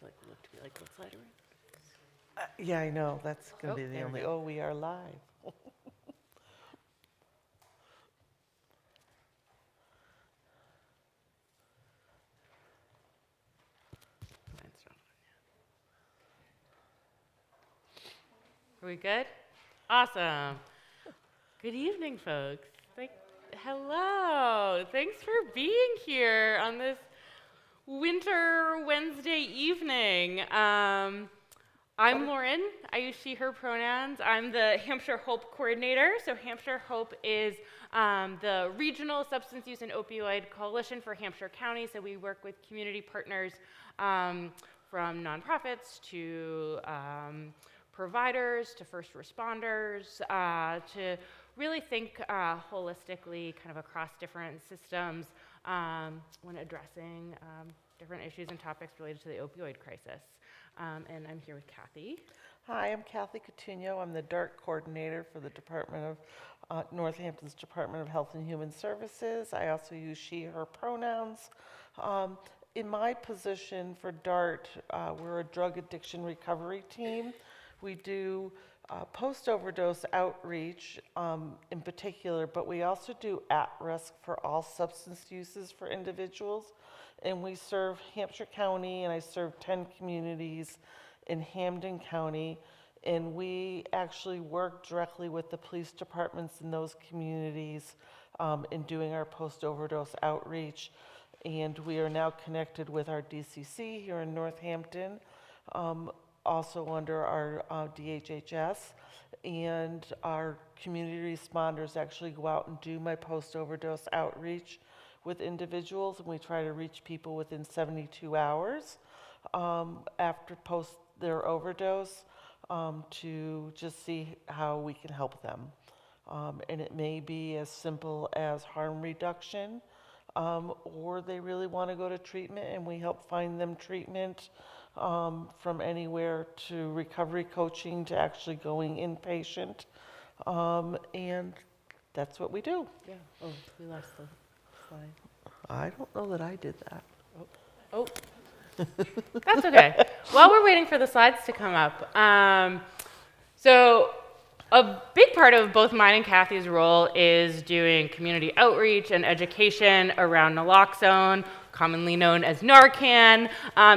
have to look to be like, what slide are we? Yeah, I know. That's going to be the there we only. go. Oh, we are live. Mine's not on yet. Are we good? Awesome. Good evening, folks. Hello. Thanks for being here on this winter Wednesday evening. I'm Lauren. I use she, her pronouns. I'm the Hampshire HOPE coordinator. So Hampshire HOPE is the regional substance use and opioid coalition for Hampshire County. So we work with community partners from nonprofits to providers to first responders to really think holistically kind of across different systems when addressing different issues and topics related to the opioid crisis. And I'm here with Kathy. Hi, I'm Kathy Coutinho. I'm the DART coordinator for the Department of Northampton's Department of Health and Human Services. I also use she, her pronouns. In my position for DART, we're a drug addiction recovery team. We do post-overdose outreach in particular, but we also do at-risk for all substance uses for individuals. And we serve Hampshire County, and I serve 10 communities in Hampden County. And we actually work directly with the police departments in those communities in doing our post-overdose outreach. And we are now connected with our DCC here in Northampton, also under our DHHS. And our community responders actually go out and do my post-overdose outreach with individuals, and we try to reach people within 72 hours after post their overdose to just see how we can help them. And it may be as simple as harm reduction, or they really want to go to treatment, and we help find them treatment from anywhere to recovery coaching to actually going inpatient. And that's what we do. Yeah. Oh, we lost the slide. I don't know that I did that. Oh. That's okay. While we're waiting for the slides to come up, so a big part of both mine and Kathy's role is doing community outreach and education around naloxone, commonly known as Narcan.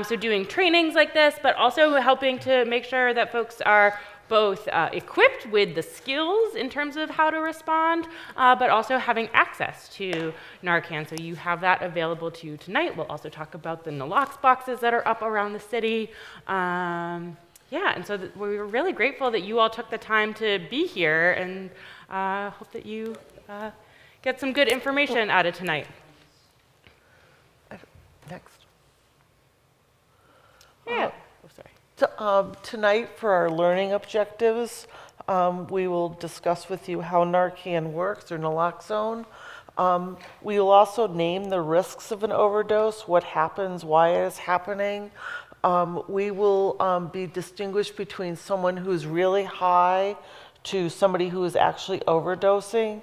So doing trainings like this, but also helping to make sure that folks are both equipped with the skills in terms of how to respond, but also having access to Narcan. So you have that available to you tonight. We'll also talk about the nalox boxes that are up around the city. Yeah, and so we were really grateful that you all took the time to be here, and hope that you get some good information out of tonight. Next. Yeah. Oh, sorry. Tonight, for our learning objectives, we will discuss with you how Narcan works, or naloxone. We will also name the risks of an overdose, what happens, why it is happening. We will be distinguished between someone who's really high to somebody who is actually overdosing.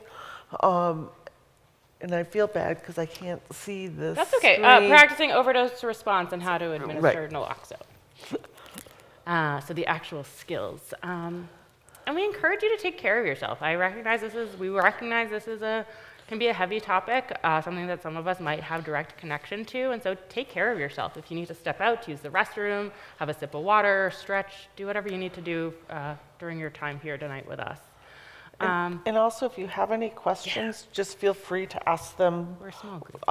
And I feel bad because I can't see this. That's okay. Practicing overdose response and how to administer naloxone. So the actual skills. And we encourage you to take care of yourself. We recognize this can be a heavy topic, something that some of us might have direct connection to, and so take care of yourself. If you need to step out to use the restroom, have a sip of water, stretch, do whatever you need to do during your time here tonight with us. And also, if you have any questions, just feel free to ask them. We're a small group.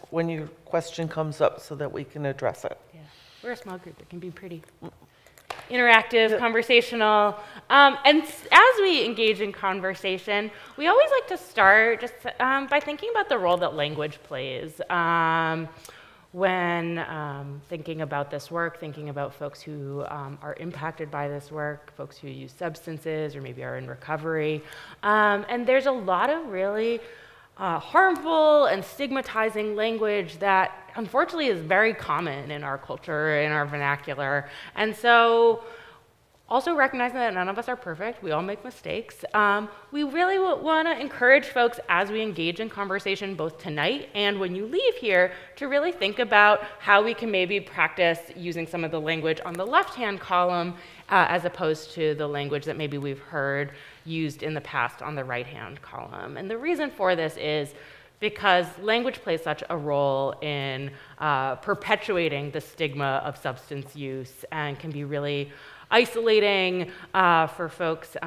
When your question comes up so that we can address it. Yeah, we're a small group. It can be pretty interactive, conversational. And as we engage in conversation, we always like to start just by thinking about the role that language plays when thinking about this work, thinking about folks who are impacted by this work, folks who use substances or maybe are in recovery. And there's a lot of really harmful and stigmatizing language that unfortunately is very common in our culture, in our vernacular. And so Also recognizing that none of us are perfect, we all make mistakes. We really want to encourage folks as we engage in conversation both tonight and when you leave here to really think about how we can maybe practice using some of the language on the left-hand column as opposed to the language that maybe we've heard used in the past on the right-hand column. And the reason for this is because language plays such a role in perpetuating the stigma of substance use and can be really isolating for folks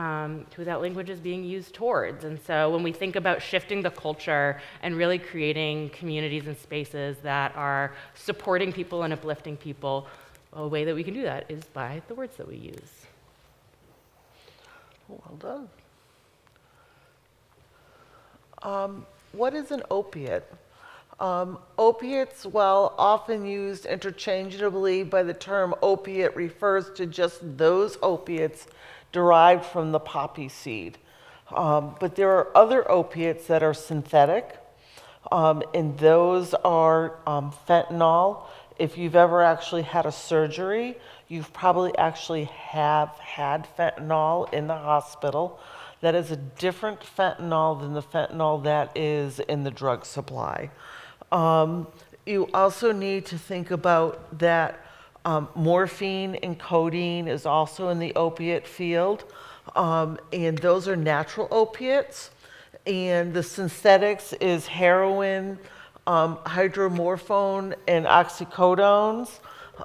who that language is being used towards. And so when we think about shifting the culture and really creating communities and spaces that are supporting people and uplifting people, a way that we can do that is by the words that we use. Well done. What is an opiate? Opiates, while often used interchangeably by the term opiate, refers to just those opiates derived from the poppy seed. But there are other opiates that are synthetic, and those are fentanyl. If you've ever actually had a surgery, you've probably actually have had fentanyl in the hospital. That is a different fentanyl than the fentanyl that is in the drug supply. You also need to think about that morphine and codeine is also in the opiate field, and those are natural opiates. And the synthetics is heroin, hydromorphone, and oxycodones.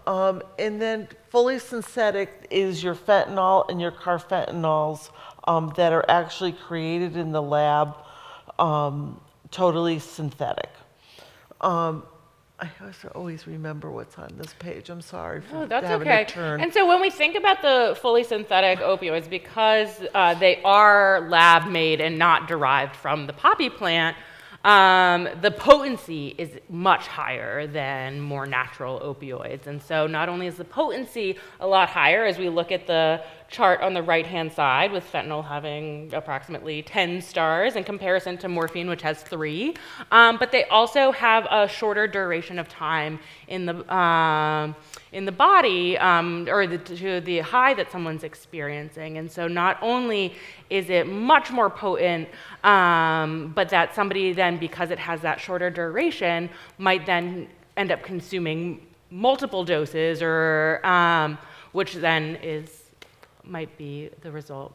And then fully synthetic is your fentanyl and your carfentanyls that are actually created in the lab, totally synthetic. I always remember what's on this page. I'm sorry for That's having okay. to turn. And so when we think about the fully synthetic opioids, because they are lab made and not derived from the poppy plant, the potency is much higher than more natural opioids. And so not only is the potency a lot higher as we look at the chart on the right-hand side with fentanyl having approximately 10 stars in comparison to morphine, which has 3, but they also have a shorter duration of time in the body or to the high that someone's experiencing. And so not only is it much more potent, but that somebody then, because it has that shorter duration, might then end up consuming multiple doses, or which then might be the result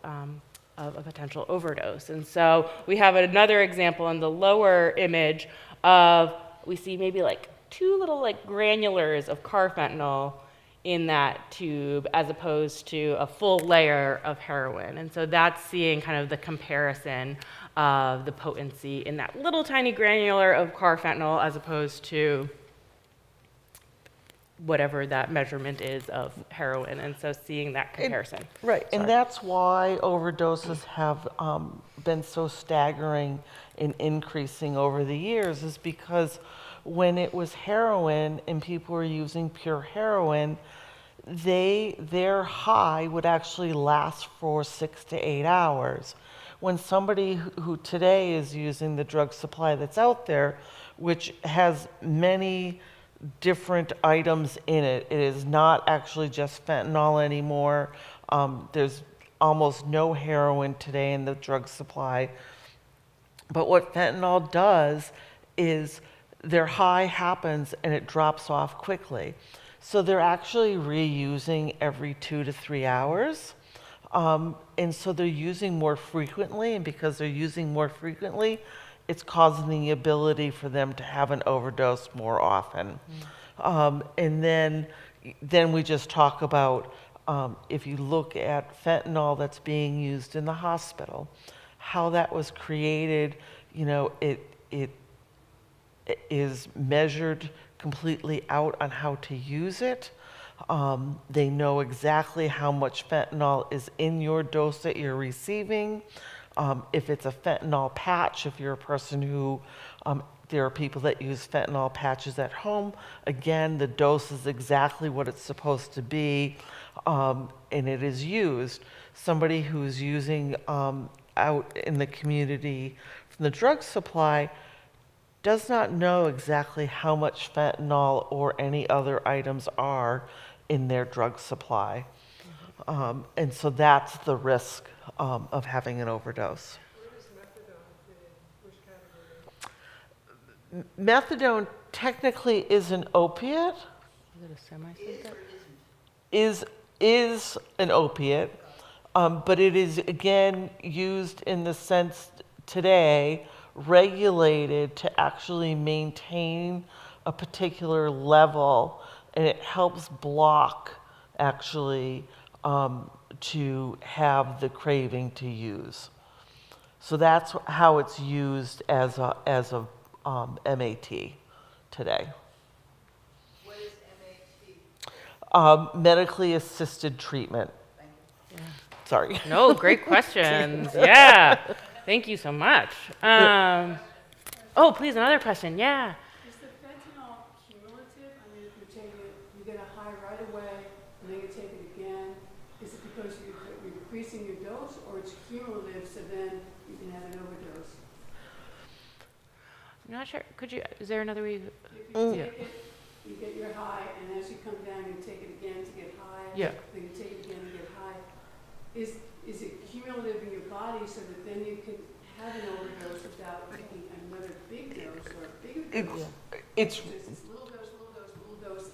of a potential overdose. And so we have another example in the lower image of, we see maybe like 2 little like granulars of carfentanyl in that tube as opposed to a full layer of heroin. And so that's seeing kind of the comparison of the potency in that little tiny granular of carfentanyl as opposed to whatever that measurement is of heroin. And so seeing that comparison. Right, and that's why overdoses have been so staggering in increasing over the years, is because when it was heroin and people were using pure heroin, their high would actually last for 6 to 8 hours. When somebody who today is using the drug supply that's out there, which has many different items in it, it is not actually just fentanyl anymore. There's almost no heroin today in the drug supply. But what fentanyl does is their high happens and it drops off quickly. So they're actually reusing every 2 to 3 hours. And so they're using more frequently, and because they're using more frequently, it's causing the ability for them to have an overdose more often. And then we just talk about, if you look at fentanyl that's being used in the hospital, how that was created, it is measured completely out on how to use it. They know exactly how much fentanyl is in your dose that you're receiving. If it's a fentanyl patch, if you're a person who, there are people that use fentanyl patches at home, again, the dose is exactly what it's supposed to be, and it is used. Somebody who's using out in the community from the drug supply does not know exactly how much fentanyl or any other items are in their drug supply. And so that's the risk of having an overdose. Where does methadone fit in? Which category? Methadone technically is an opiate, Is it a semi-synthetic? is an opiate, but it is again used in the sense today regulated to actually maintain a particular level, and it helps block actually to have the craving to use. So that's how it's used as a MAT today. What is MAT? Medically assisted treatment. Sorry. No, great questions. Yeah. Thank you so much. Oh, please, another question. Yeah. Is the fentanyl cumulative? I mean, if you take it, you get a high right away, and then you take it again. Is it because you're increasing your dose, or it's cumulative, so then you can have an overdose? I'm not sure. Is there another way? If you take it, you get your high, and as you come down, you take it again to get high. Yeah. Then you take it again to get high. Is it cumulative in your body so that then you can have an overdose without taking another big dose or a bigger dose? It's It's little dose, little dose, little dose,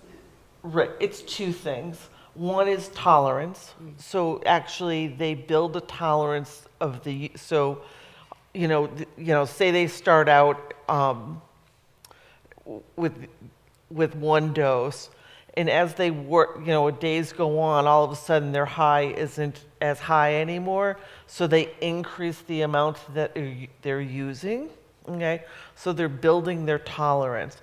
and right. It's two things. One is tolerance. So actually, they build a tolerance of the. So, say they start out with one dose, and as they work, days go on, all of a sudden their high isn't as high anymore. So they increase the amount that they're using. Okay, so they're building their tolerance.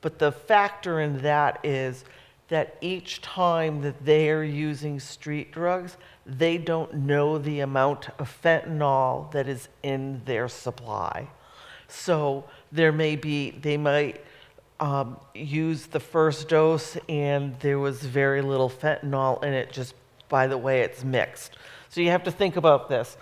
But the factor in that is that each time that they are using street drugs, they don't know the amount of fentanyl that is in their supply. So they might use the first dose and there was very little fentanyl in it, just by the way it's mixed. So you have to think about this.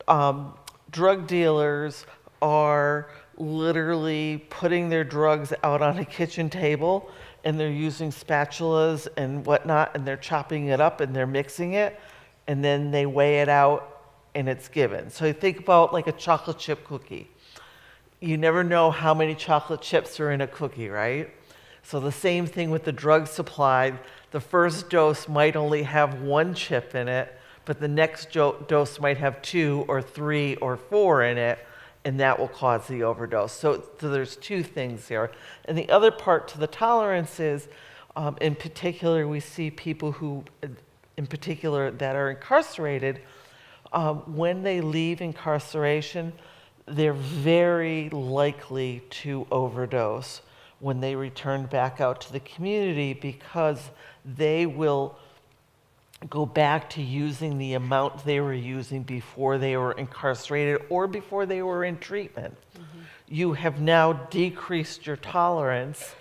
Drug dealers are literally putting their drugs out on a kitchen table, and they're using spatulas and whatnot, and they're chopping it up and they're mixing it, and then they weigh it out and it's given. So you think about like a chocolate chip cookie. You never know how many chocolate chips are in a cookie, right? So the same thing with the drug supply. The first dose might only have one chip in it, but the next dose might have 2 or 3 or 4 in it, and that will cause the overdose. So there's two things here. And the other part to the tolerance is, in particular, we see people who, in particular, that are incarcerated, when they leave incarceration, they're very likely to overdose when they return back out to the community, because they will go back to using the amount they were using before they were incarcerated or before they were in treatment. Mm-hmm. You have now decreased your tolerance,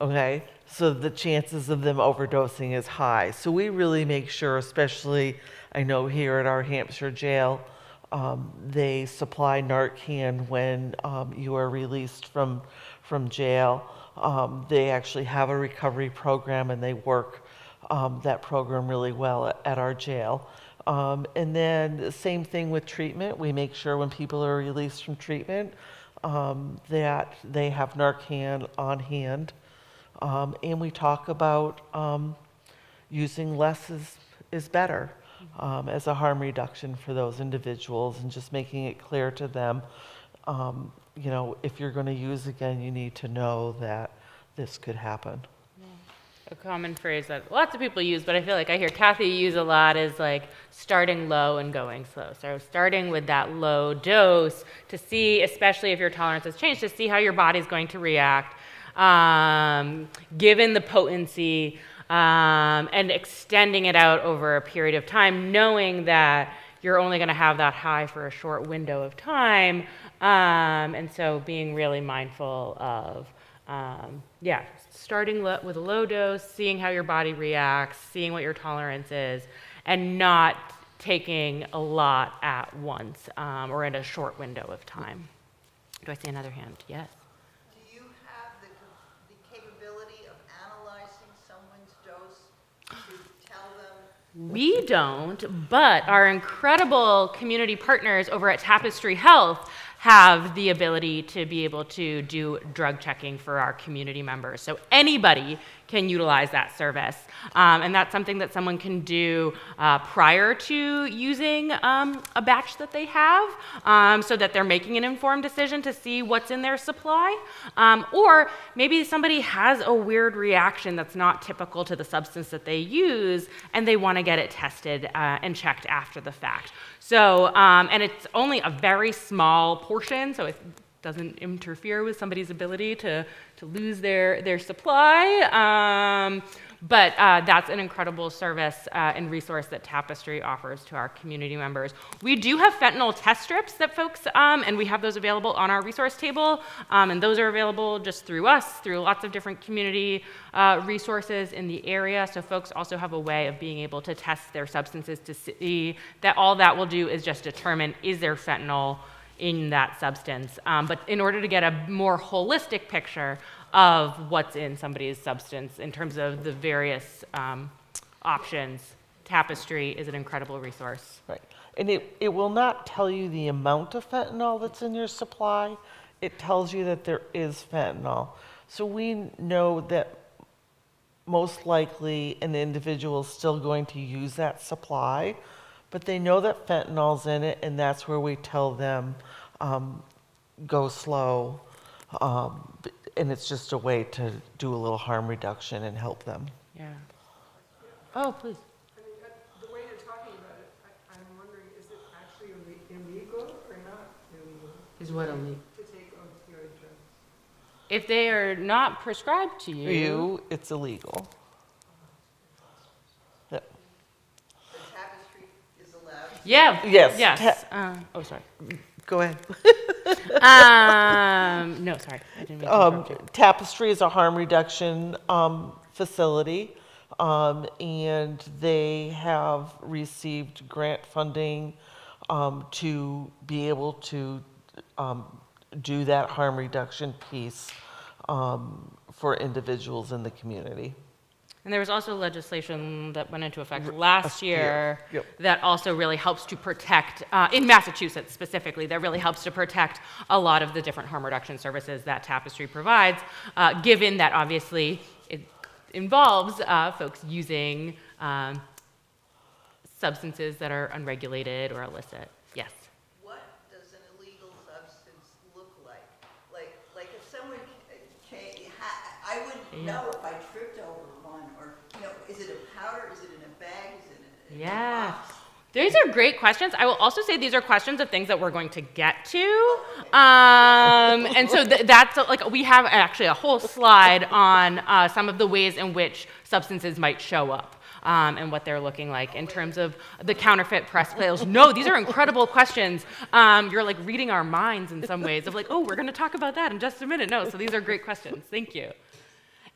okay? So the chances of them overdosing is high. So we really make sure, especially I know here at our Hampshire jail, they supply Narcan when you are released from jail. They actually have a recovery program, and they work that program really well at our jail. And then the same thing with treatment. We make sure when people are released from treatment that they have Narcan on hand. And we talk about using less is better as a harm reduction for those individuals, and just making it clear to them, if you're going to use again, you need to know that this could happen. A common phrase that lots of people use, but I feel like I hear Kathy use a lot, is like starting low and going slow. So starting with that low dose to see, especially if your tolerance has changed, to see how your body's going to react, given the potency, and extending it out over a period of time, knowing that you're only going to have that high for a short window of time. And so being really mindful of, starting with a low dose, seeing how your body reacts, seeing what your tolerance is, and not taking a lot at once or in a short window of time. Do I see another hand? Yes. Do you have the capability of analyzing someone's dose to tell them We don't, but our incredible community partners over at Tapestry Health have the ability to be able to do drug checking for our community members. So anybody can utilize that service. And that's something that someone can do prior to using a batch that they have, so that they're making an informed decision to see what's in their supply. Or maybe somebody has a weird reaction that's not typical to the substance that they use, and they want to get it tested and checked after the fact. So, and it's only a very small portion, so it doesn't interfere with somebody's ability to lose their supply. But that's an incredible service and resource that Tapestry offers to our community members. We do have fentanyl test strips that folks, and we have those available on our resource table, and those are available just through us, through lots of different community resources in the area. So folks also have a way of being able to test their substances to see that all that will do is just determine, is there fentanyl in that substance. But in order to get a more holistic picture of what's in somebody's substance in terms of the various options, Tapestry is an incredible resource. Right. And it will not tell you the amount of fentanyl that's in your supply. It tells you that there is fentanyl. So we know that most likely an individual is still going to use that supply, but they know that fentanyl's in it, and that's where we tell them, go slow. And it's just a way to do a little harm reduction and help them. Yeah. Oh, please. I mean, the way you're talking about it, I'm wondering, is it actually illegal or not illegal Is what illegal? to take opioid drugs? If they are not prescribed to you, It's illegal. Yeah. The Tapestry is allowed? yeah. Yes. Yes. Oh, sorry. Go ahead. No, sorry. I didn't mean to interrupt you. Tapestry is a harm reduction facility, and they have received grant funding to be able to do that harm reduction piece for individuals in the community. And there was also legislation that went into effect last year Yep. that also really helps to protect, in Massachusetts specifically, that really helps to protect a lot of the different harm reduction services that Tapestry provides, given that obviously it involves folks using substances that are unregulated or illicit. Yes. What does an illegal substance look like? Like if someone I wouldn't know if I tripped over one, or, is it a powder, is it in a bag, is it in a Yeah. box? These are great questions. I will also say these are questions of things that we're going to get to. And so that's like, we have actually a whole slide on some of the ways in which substances might show up. And what they're looking like in terms of the counterfeit press pills. No, these are incredible questions. You're like reading our minds in some ways of like, oh, we're going to talk about that in just a minute. No, so these are great questions. Thank you.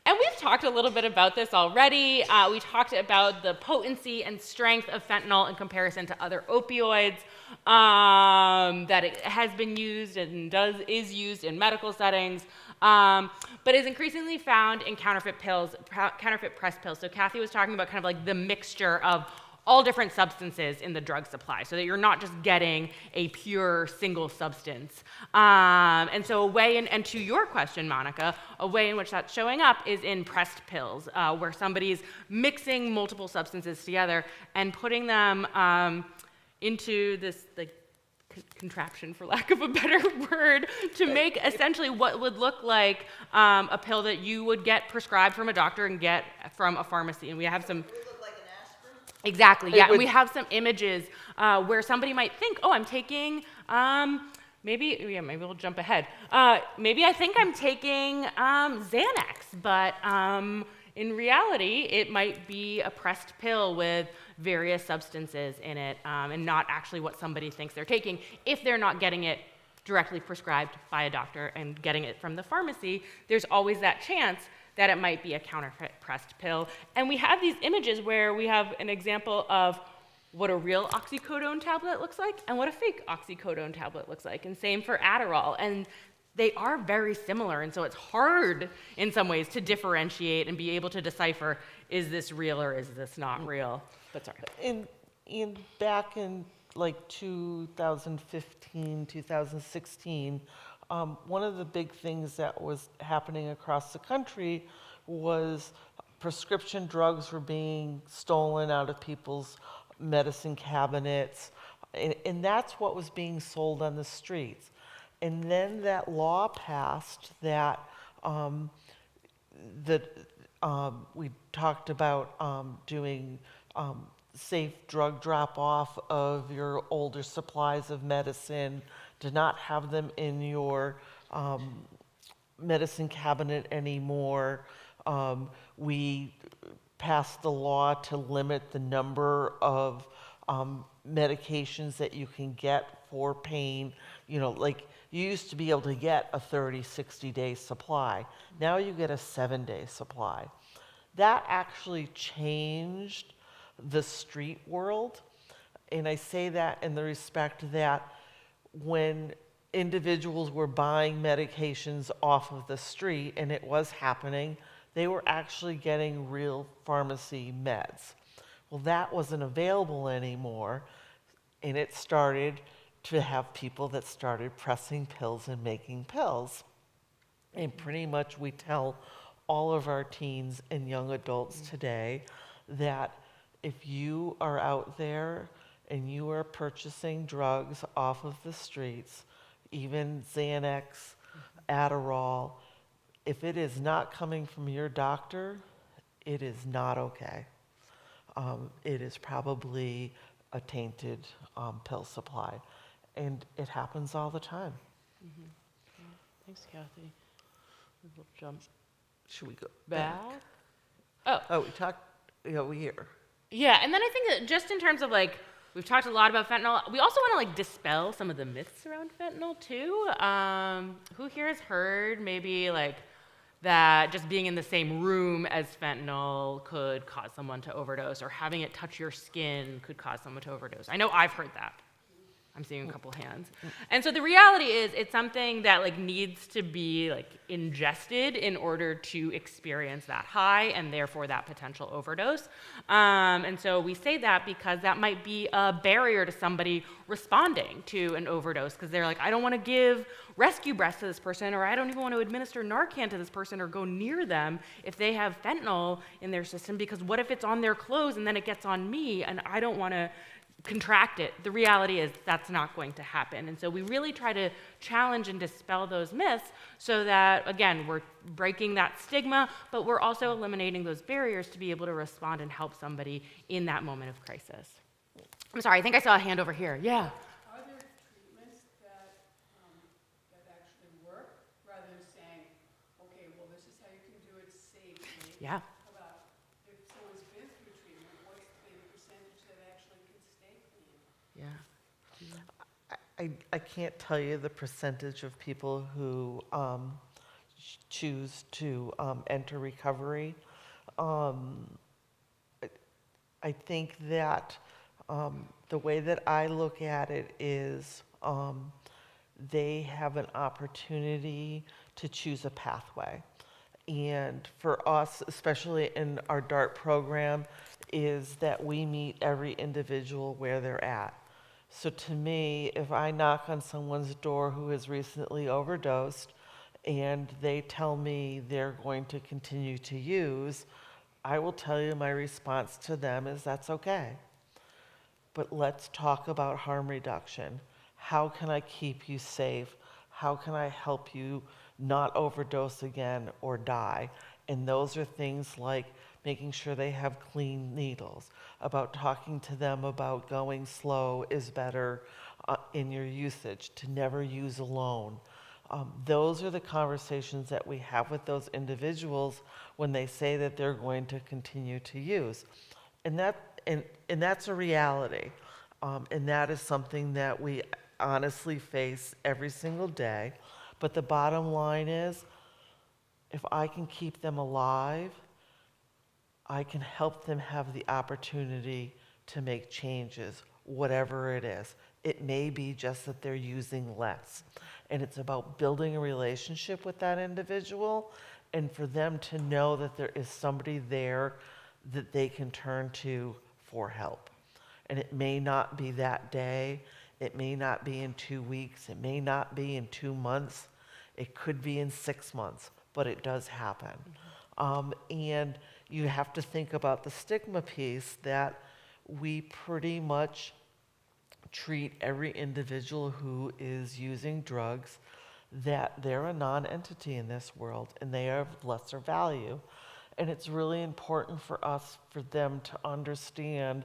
And we've talked a little bit about this already. We talked about the potency and strength of fentanyl in comparison to other opioids, that it has been used and is used in medical settings, but is increasingly found in counterfeit press pills. So Kathy was talking about kind of like the mixture of all different substances in the drug supply, so that you're not just getting a pure single substance. And so a way, and to your question, Monica, a way in which that's showing up is in pressed pills, where somebody's mixing multiple substances together and putting them into this contraption, for lack of a better word, to make essentially what would look like a pill that you would get prescribed from a doctor and get from a pharmacy. And we have some... Exactly, yeah, and we have some images where somebody might think, oh, I'm taking, maybe we'll jump ahead. Maybe I think I'm taking Xanax, but in reality, it might be a pressed pill with various substances in it, and not actually what somebody thinks they're taking, if they're not getting it directly prescribed by a doctor and getting it from the pharmacy. There's always that chance that it might be a counterfeit pressed pill. And we have these images where we have an example of what a real oxycodone tablet looks like and what a fake oxycodone tablet looks like, and same for Adderall. And they are very similar, and so it's hard in some ways to differentiate and be able to decipher, is this real or is this not real? but sorry. In back in like 2015, 2016, one of the big things that was happening across the country was prescription drugs were being stolen out of people's medicine cabinets, and that's what was being sold on the streets. And then that law passed that we talked about doing safe drug drop off of your older supplies of medicine, to not have them in your medicine cabinet anymore. We passed the law to limit the number of medications that you can get for pain. You know, like you used to be able to get a 30, 60-day supply. Now you get a 7-day supply. That actually changed the street world. And I say that in the respect that when individuals were buying medications off of the street, and it was happening, they were actually getting real pharmacy meds. Well, that wasn't available anymore, and it started to have people that started pressing pills and making pills. And pretty much we tell all of our teens and young adults today that if you are out there and you are purchasing drugs off of the streets, even Xanax, Adderall, if it is not coming from your doctor, it is not okay. It is probably a tainted pill supply. And it happens all the time. Mm-hmm. Yeah. Thanks, Kathy. We'll jump Should we go back. Oh, we talked over here. Yeah, and then I think that just in terms of like, we've talked a lot about fentanyl. We also want to like dispel some of the myths around fentanyl too. Who here has heard maybe like that just being in the same room as fentanyl could cause someone to overdose, or having it touch your skin could cause someone to overdose? I know I've heard that. I'm seeing a couple hands. And so the reality is it's something that like needs to be like ingested in order to experience that high and therefore that potential overdose. And so we say that because that might be a barrier to somebody responding to an overdose, because they're like, I don't want to give rescue breaths to this person, or I don't even want to administer Narcan to this person or go near them if they have fentanyl in their system, because what if it's on their clothes and then it gets on me and I don't want to contract it. The reality is that's not going to happen. And so we really try to challenge and dispel those myths so that, again, we're breaking that stigma, but we're also eliminating those barriers to be able to respond and help somebody in that moment of crisis. I'm sorry, I think I saw a hand over here. Yeah. Are there treatments that actually work, rather than saying, okay, well, this is how you can do it safely? Yeah. How about if someone's been through treatment, what's the percentage that actually can stay clean? Yeah. I can't tell you the percentage of people who choose to enter recovery. I think that the way that I look at it is they have an opportunity to choose a pathway. And for us, especially in our DART program, is that we meet every individual where they're at. So to me, if I knock on someone's door who has recently overdosed and they tell me they're going to continue to use, I will tell you my response to them is that's okay. But let's talk about harm reduction. How can I keep you safe? How can I help you not overdose again or die? And those are things like making sure they have clean needles, about talking to them about going slow is better in your usage, to never use alone. Those are the conversations that we have with those individuals when they say that they're going to continue to use. And that's a reality. And that is something that we honestly face every single day. But the bottom line is, if I can keep them alive, I can help them have the opportunity to make changes, whatever it is. It may be just that they're using less. And it's about building a relationship with that individual and for them to know that there is somebody there that they can turn to for help. And it may not be that day, it may not be in 2 weeks, it may not be in 2 months, it could be in 6 months, but it does happen. And you have to think about the stigma piece that we pretty much treat every individual who is using drugs that they're a non-entity in this world and they are of lesser value. And it's really important for us, for them to understand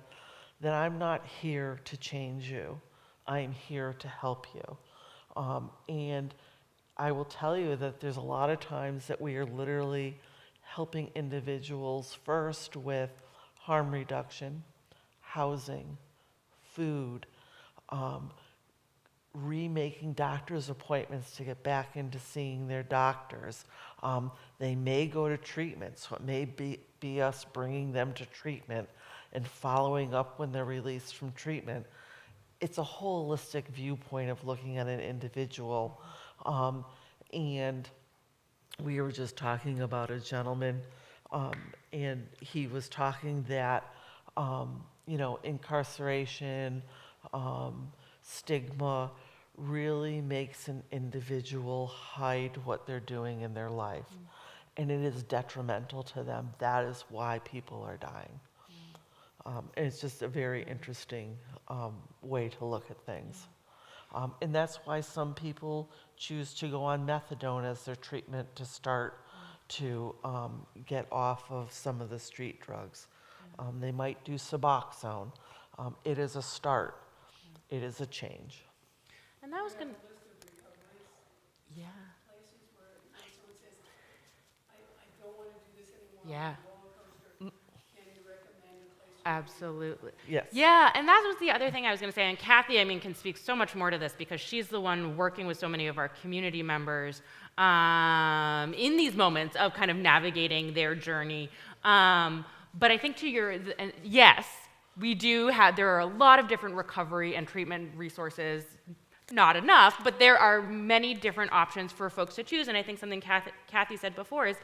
that I'm not here to change you. I am here to help you. And I will tell you that there's a lot of times that we are literally helping individuals first with harm reduction, housing, food, remaking doctor's appointments to get back into seeing their doctors. They may go to treatment, so it may be us bringing them to treatment and following up when they're released from treatment. It's a holistic viewpoint of looking at an individual. And we were just talking about a gentleman, and he was talking that, incarceration, stigma really makes an individual hide what they're doing in their life. And it is detrimental to them. That is why people are dying. And it's just a very interesting way to look at things. And that's why some people choose to go on methadone as their treatment to start to get off of some of the street drugs. They might do Suboxone. It is a start. It is a change. And that was going to, yeah, Places where someone says, I don't want to do this anymore. Yeah. I'm a roller coaster. Can you recommend a place? absolutely. Yes. Yeah, and that was the other thing I was going to say. And Kathy, can speak so much more to this because she's the one working with so many of our community members in these moments of kind of navigating their journey. But I think yes, we do have, there are a lot of different recovery and treatment resources. Not enough, but there are many different options for folks to choose. And I think something Kathy said before is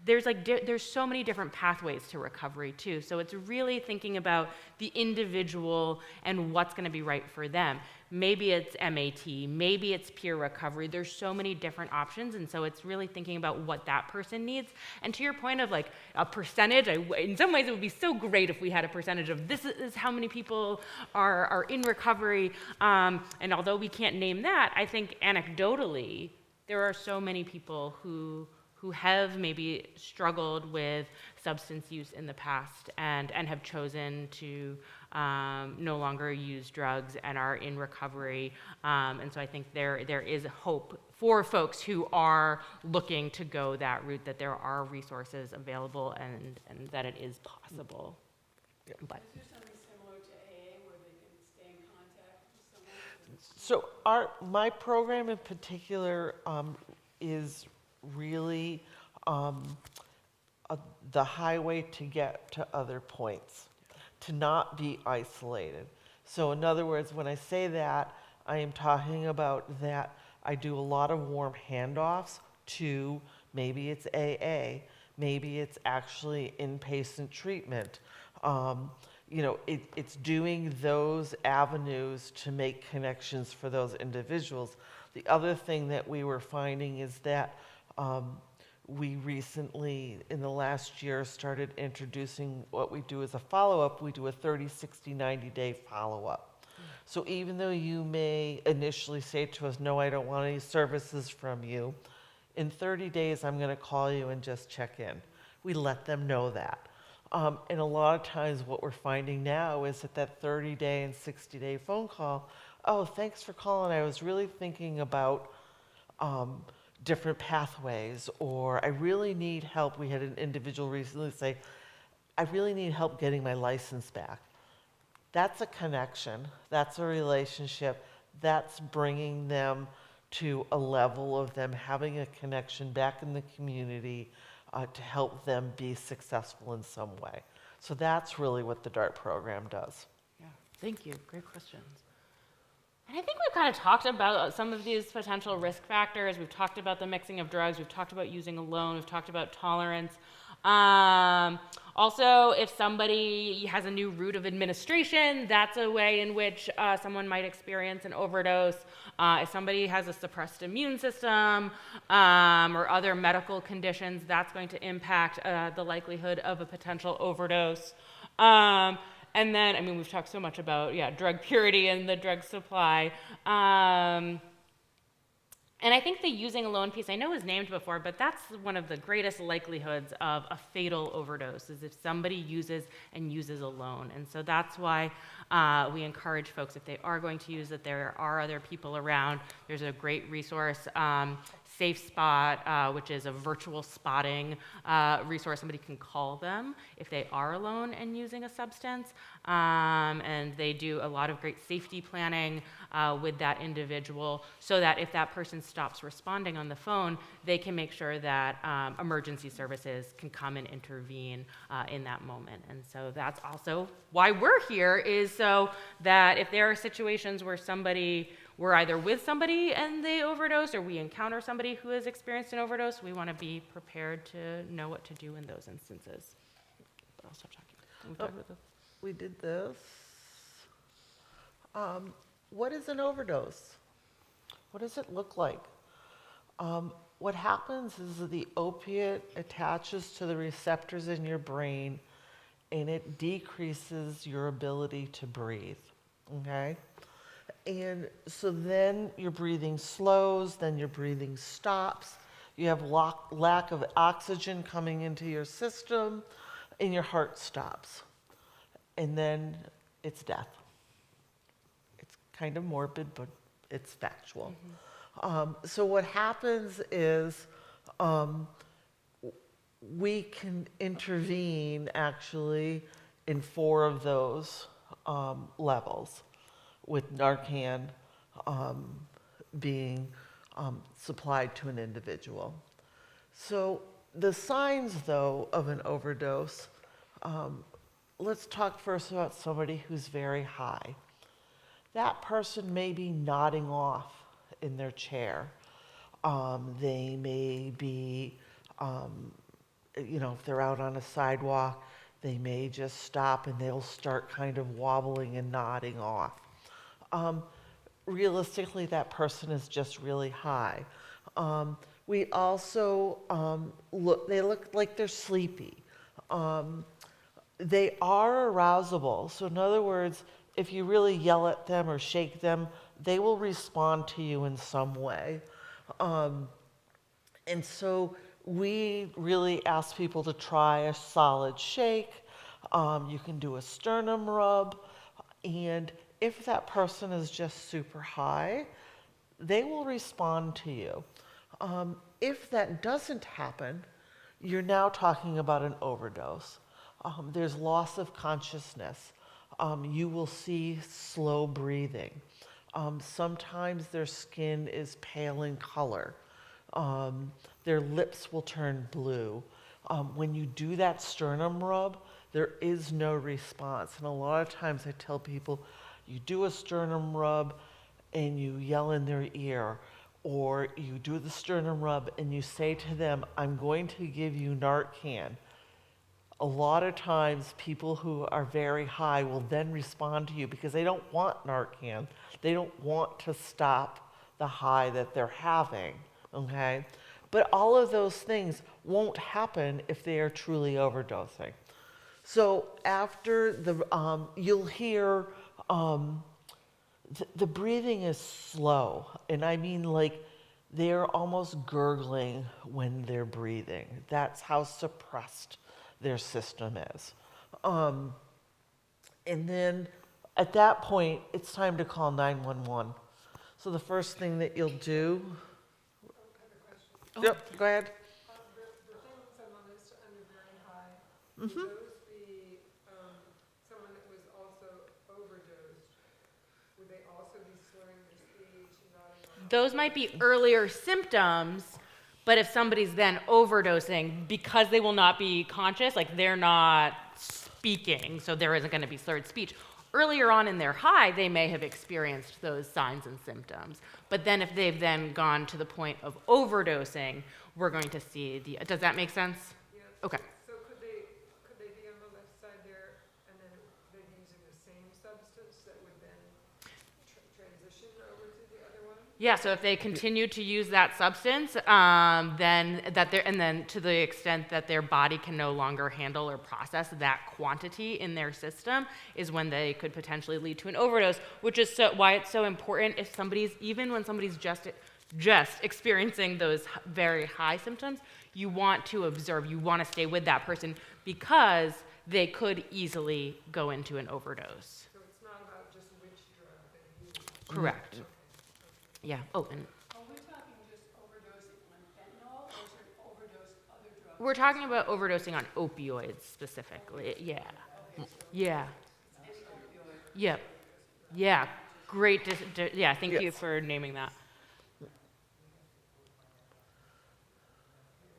there's so many different pathways to recovery too. So it's really thinking about the individual and what's going to be right for them. Maybe it's MAT, maybe it's peer recovery. There's so many different options, and so it's really thinking about what that person needs. And to your point of like a percentage, in some ways it would be so great if we had a percentage of this is how many people are in recovery. And although we can't name that, I think anecdotally there are so many people who have maybe struggled with substance use in the past and have chosen to no longer use drugs and are in recovery. And so I think there is hope for folks who are looking to go that route, that there are resources available and that it is possible. Yeah. But Is there something similar to AA where they can stay in contact with someone? So my program in particular is really the highway to get to other points, to not be isolated. So in other words, when I say that, I am talking about that I do a lot of warm handoffs to maybe it's AA, maybe it's actually inpatient treatment. It's doing those avenues to make connections for those individuals. The other thing that we were finding is that we recently, in the last year, started introducing what we do as a follow-up. We do a 30, 60, 90-day follow-up. So even though you may initially say to us, no, I don't want any services from you, in 30 days, I'm going to call you and just check in. We let them know that. And a lot of times what we're finding now is that 30-day and 60-day phone call, oh, thanks for calling. I was really thinking about different pathways, or I really need help. We had an individual recently say, I really need help getting my license back. That's a connection. That's a relationship. That's bringing them to a level of them having a connection back in the community to help them be successful in some way. So that's really what the DART program does. yeah, thank you. Great questions. And I think we've kind of talked about some of these potential risk factors. We've talked about the mixing of drugs. We've talked about using alone. We've talked about tolerance. Also, if somebody has a new route of administration, that's a way in which someone might experience an overdose. If somebody has a suppressed immune system or other medical conditions, that's going to impact the likelihood of a potential overdose. And then, I mean, we've talked so much about, drug purity and the drug supply. And I think the using alone piece, I know was named before, but that's one of the greatest likelihoods of a fatal overdose, is if somebody uses and uses alone. And so that's why we encourage folks, if they are going to use it, there are other people around. There's a great resource, Safe Spot, which is a virtual spotting resource. Somebody can call them if they are alone and using a substance. And they do a lot of great safety planning with that individual, so that if that person stops responding on the phone, they can make sure that emergency services can come and intervene in that moment. And so that's also why we're here, is so that if there are situations where we're either with somebody and they overdose, or we encounter somebody who has experienced an overdose, we want to be prepared to know what to do in those instances. But I'll stop talking. We've talked about this. We did this. What is an overdose? What does it look like? What happens is that the opiate attaches to the receptors in your brain, and it decreases your ability to breathe, okay? And so then your breathing slows, then your breathing stops, you have lack of oxygen coming into your system, and your heart stops. And then it's death. It's kind of morbid, but it's factual. So what happens is we can intervene actually in 4 of those levels, with Narcan being supplied to an individual. So the signs, though, of an overdose, let's talk first about somebody who's very high. That person may be nodding off in their chair. They may be, if they're out on a sidewalk, they may just stop and they'll start kind of wobbling and nodding off. Realistically, that person is just really high. We also they look like they're sleepy. They are arousable. So in other words, if you really yell at them or shake them, they will respond to you in some way. And so we really ask people to try a solid shake. You can do a sternum rub. And if that person is just super high, they will respond to you. If that doesn't happen, you're now talking about an overdose. There's loss of consciousness. You will see slow breathing. Sometimes their skin is pale in color. Their lips will turn blue. When you do that sternum rub, there is no response. And a lot of times I tell people, you do a sternum rub and you yell in their ear, or you do the sternum rub and you say to them, I'm going to give you Narcan. A lot of times people who are very high will then respond to you because they don't want Narcan. They don't want to stop the high that they're having, okay? But all of those things won't happen if they are truly overdosing. So after the, you'll hear the breathing is slow. And I mean, like, they're almost gurgling when they're breathing. That's how suppressed their system is. And then at that point, it's time to call 911. So the first thing that you'll do. Yep, go ahead. The thing someone is under very high, would those be someone that was also overdosed? Would they also be slurring their speech and nodding off? Those might be earlier symptoms, but if somebody's then overdosing, because they will not be conscious, like they're not speaking, so there isn't going to be slurred speech. Earlier on in their high, they may have experienced those signs and symptoms. But then if they've then gone to the point of overdosing, we're going to see the, does that make sense? Yes. Okay. So Yeah, so if they continue to use that substance, then to the extent that their body can no longer handle or process that quantity in their system is when they could potentially lead to an overdose, which is why it's so important if even when somebody's just experiencing those very high symptoms, you want to observe, you want to stay with that person because they could easily go into an overdose. So it's not about just which drug they use. Correct. Yeah. Oh, and Are we talking just overdosing on fentanyl, or is there overdose other drugs? we're talking about overdosing on opioids specifically. Yeah. Yeah. Yep. Yeah. Great. Yeah. Thank you Yes. for naming that.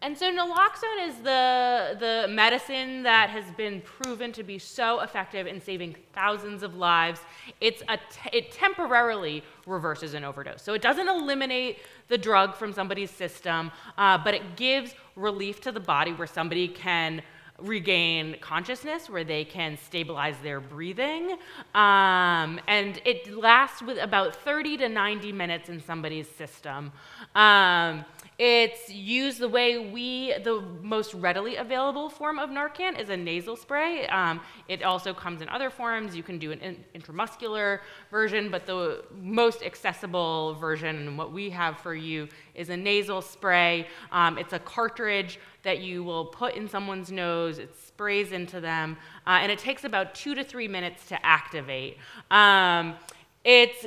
And so naloxone is the medicine that has been proven to be so effective in saving thousands of lives. It temporarily reverses an overdose. So it doesn't eliminate the drug from somebody's system, but it gives relief to the body where somebody can regain consciousness, where they can stabilize their breathing. And it lasts with about 30 to 90 minutes in somebody's system. It's used the most readily available form of Narcan is a nasal spray. It also comes in other forms. You can do an intramuscular version, but the most accessible version, and what we have for you, is a nasal spray. It's a cartridge that you will put in someone's nose. It sprays into them, and it takes about 2 to 3 minutes to activate. It's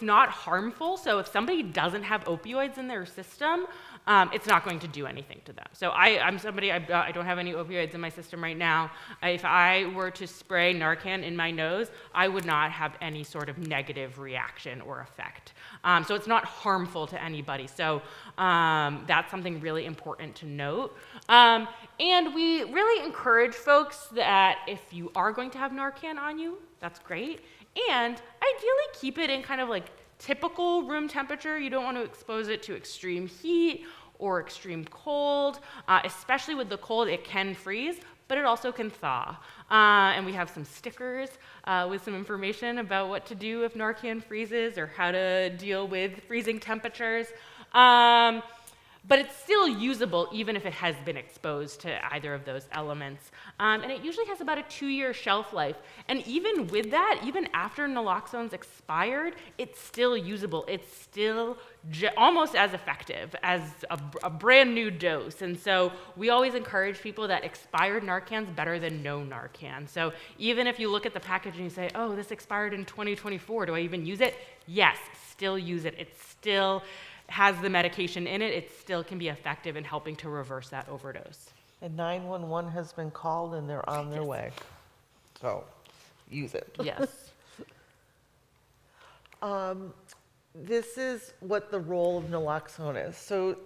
not harmful, so if somebody doesn't have opioids in their system, it's not going to do anything to them. So I'm somebody, I don't have any opioids in my system right now. If I were to spray Narcan in my nose, I would not have any sort of negative reaction or effect. So it's not harmful to anybody. So that's something really important to note. And we really encourage folks that if you are going to have Narcan on you, that's great. And ideally keep it in kind of like typical room temperature. You don't want to expose it to extreme heat or extreme cold. Especially with the cold, it can freeze, but it also can thaw. And we have some stickers with some information about what to do if Narcan freezes or how to deal with freezing temperatures. But it's still usable even if it has been exposed to either of those elements. And it usually has about a 2-year shelf life. And even with that, even after naloxone's expired, it's still usable. It's still almost as effective as a brand new dose. And so we always encourage people that expired Narcan's better than no Narcan. So even if you look at the package and you say, oh, this expired in 2024, do I even use it? Yes, still use it. It still has the medication in it. It still can be effective in helping to reverse that overdose. And 911 has been called and they're on their way. So use it. Yes. This is what the role of naloxone is. So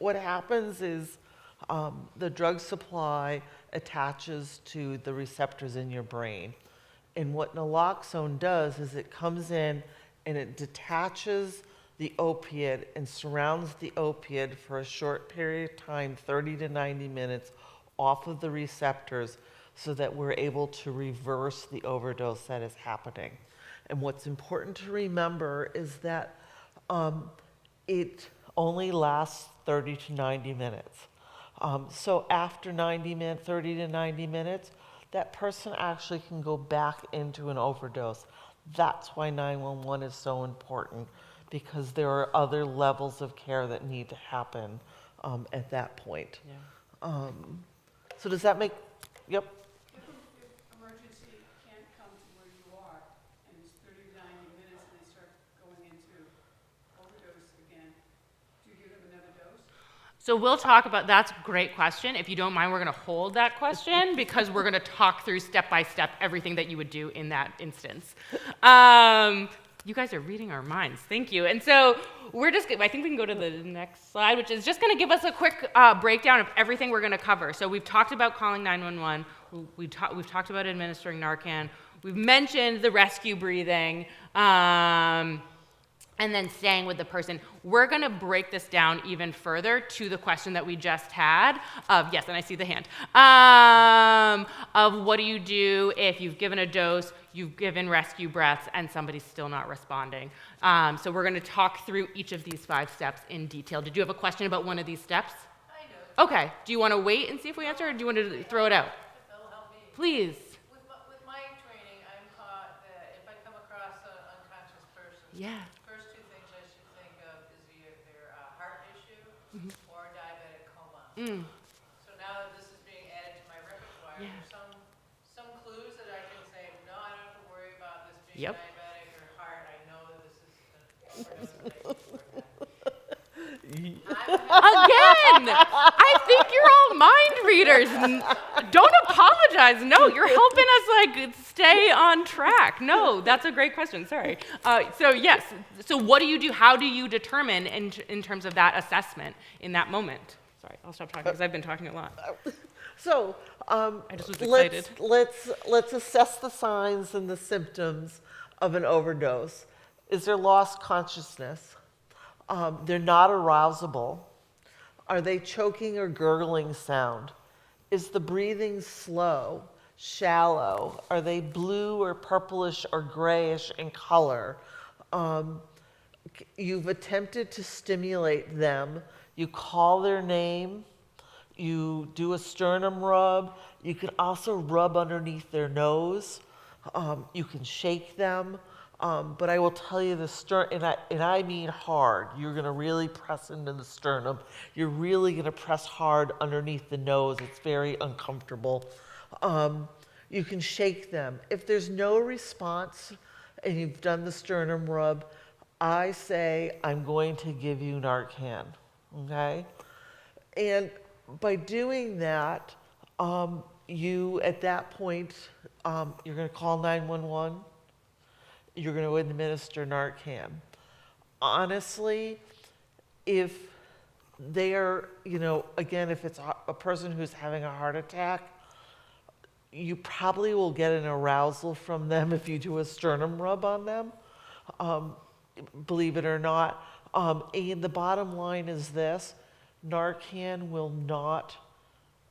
what happens is the drug supply attaches to the receptors in your brain. And what naloxone does is it comes in and it detaches the opiate and surrounds the opiate for a short period of time, 30 to 90 minutes, off of the receptors so that we're able to reverse the overdose that is happening. And what's important to remember is that it only lasts 30 to 90 minutes. So after 30 to 90 minutes, that person actually can go back into an overdose. That's why 911 is so important, because there are other levels of care that need to happen at that point. Yeah. So does that make, yep. If emergency can't come to where you are, and it's 30 to 90 minutes, and they start going into overdose again, do you give them another dose? So we'll talk about, that's a great question. If you don't mind, we're going to hold that question because we're going to talk through step by step everything that you would do in that instance. You guys are reading our minds. Thank you. And so I think we can go to the next slide, which is just going to give us a quick breakdown of everything we're going to cover. So we've talked about calling 911. We've talked about administering Narcan. We've mentioned the rescue breathing. and then staying with the person. We're gonna break this down even further to the question that we just had of, yes, and I see the hand, of what do you do if you've given a dose, you've given rescue breaths, and somebody's still not responding. So we're gonna talk through each of these 5 steps in detail. Did you have a question about one of these steps? I know. Okay, do you wanna wait and see if we answer, or do you want to throw it out? That'll help me. Please. With my training, I'm taught that if I come across an unconscious person, Yeah. first 2 things I should think of is either their heart issue or diabetic coma. So now that this is being added to my repertoire, Yeah. there's some clues that I can say, no, I don't have to worry about this being Yep. diabetic or heart. I know that this is an overdose that I can worry about. Again, I think you're all mind readers. Don't apologize. No, you're helping us like stay on track. No, that's a great question. Sorry. So yes. So what do you do? How do you determine in terms of that assessment in that moment? Sorry, I'll stop talking because I've been talking a lot. So I just was excited. let's assess the signs and the symptoms of an overdose. Is there lost consciousness? They're not arousable. Are they choking or gurgling sound? Is the breathing slow, shallow? Are they blue or purplish or grayish in color? You've attempted to stimulate them. You call their name. You do a sternum rub. You can also rub underneath their nose. You can shake them. But I will tell you the sternum, and I mean hard. You're going to really press into the sternum. You're really going to press hard underneath the nose. It's very uncomfortable. You can shake them. If there's no response and you've done the sternum rub, I say, I'm going to give you Narcan, okay? And by doing that, you, at that point, you're going to call 911. You're going to administer Narcan. Honestly, if they're, again, if it's a person who's having a heart attack, you probably will get an arousal from them if you do a sternum rub on them, believe it or not. And the bottom line is this: Narcan will not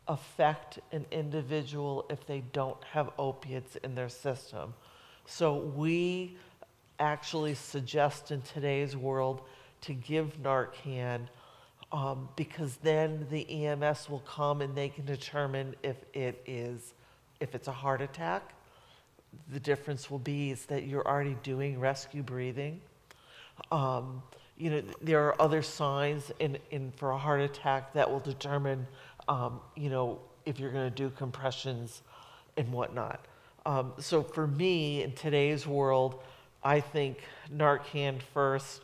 affect an individual if they don't have opiates in their system. So we actually suggest in today's world to give Narcan because then the EMS will come and they can determine if it's a heart attack. The difference will be is that you're already doing rescue breathing. There are other signs for a heart attack that will determine, if you're going to do compressions and whatnot. So for me, in today's world, I think Narcan first,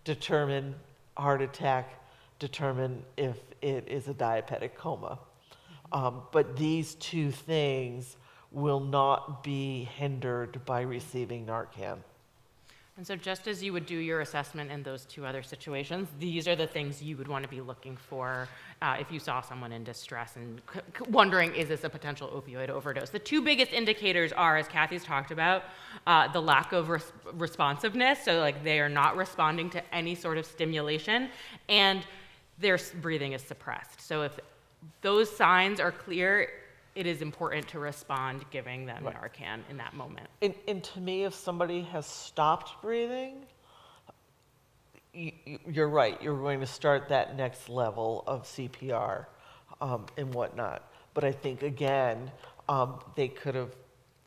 determine heart attack, determine if it is a diabetic coma. But these 2 things will not be hindered by receiving Narcan. And so just as you would do your assessment in those 2 other situations, these are the things you would want to be looking for if you saw someone in distress and wondering, is this a potential opioid overdose? The 2 biggest indicators are, as Kathy's talked about, the lack of responsiveness, so like they are not responding to any sort of stimulation, and their breathing is suppressed. So if those signs are clear, it is important to respond giving them Narcan in that moment. And to me, if somebody has stopped breathing, you're right. You're going to start that next level of CPR and whatnot. But I think, again,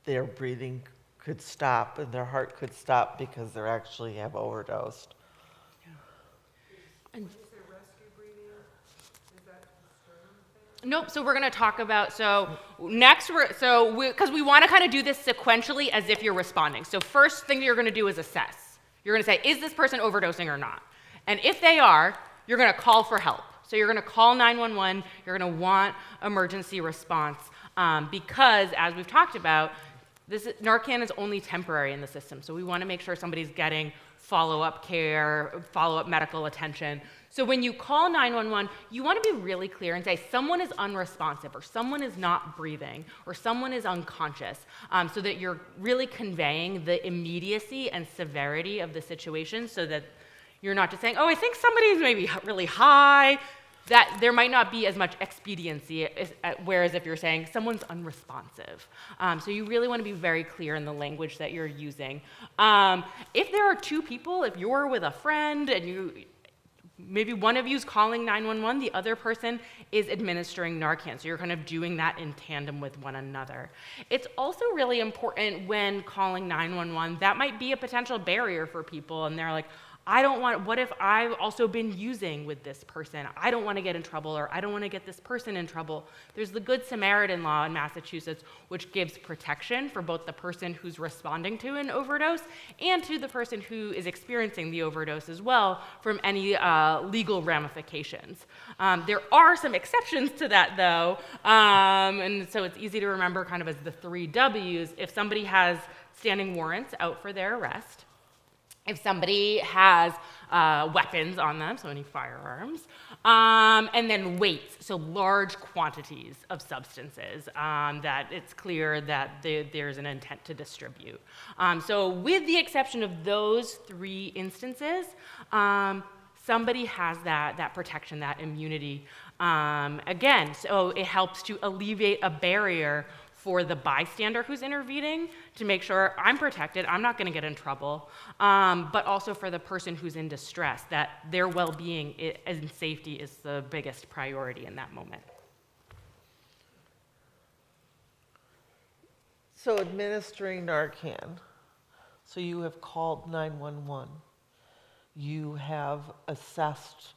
their breathing could stop and their heart could stop because they actually have overdosed. And Is there rescue breathing? Is that the sternum thing? nope. So we're going to talk about next. Because we want to kind of do this sequentially as if you're responding. So first thing you're going to do is assess. You're going to say, is this person overdosing or not? And if they are, you're going to call for help. So you're going to call 911. You're going to want emergency response because, as we've talked about, Narcan is only temporary in the system. So we want to make sure somebody's getting follow-up care, follow-up medical attention. So when you call 911, you want to be really clear and say someone is unresponsive or someone is not breathing or someone is unconscious so that you're really conveying the immediacy and severity of the situation so that You're not just saying, oh, I think somebody's maybe really high, that there might not be as much expediency, whereas if you're saying someone's unresponsive. So you really want to be very clear in the language that you're using. If there are two people, if you're with a friend and maybe one of you is calling 911, the other person is administering Narcan. So you're kind of doing that in tandem with one another. It's also really important when calling 911, that might be a potential barrier for people, and they're like, what if I've also been using with this person? I don't want to get in trouble, or I don't want to get this person in trouble. There's the Good Samaritan law in Massachusetts, which gives protection for both the person who's responding to an overdose and to the person who is experiencing the overdose as well from any legal ramifications. There are some exceptions to that, though, and so it's easy to remember kind of as the 3 W's. If somebody has standing warrants out for their arrest, if somebody has weapons on them, so any firearms, and then weights, so large quantities of substances that it's clear that there's an intent to distribute. So with the exception of those 3 instances, somebody has that protection, that immunity. Again, so it helps to alleviate a barrier for the bystander who's intervening to make sure I'm protected, I'm not going to get in trouble, but also for the person who's in distress, that their well-being and safety is the biggest priority in that moment. So administering Narcan. So you have called 911. You have assessed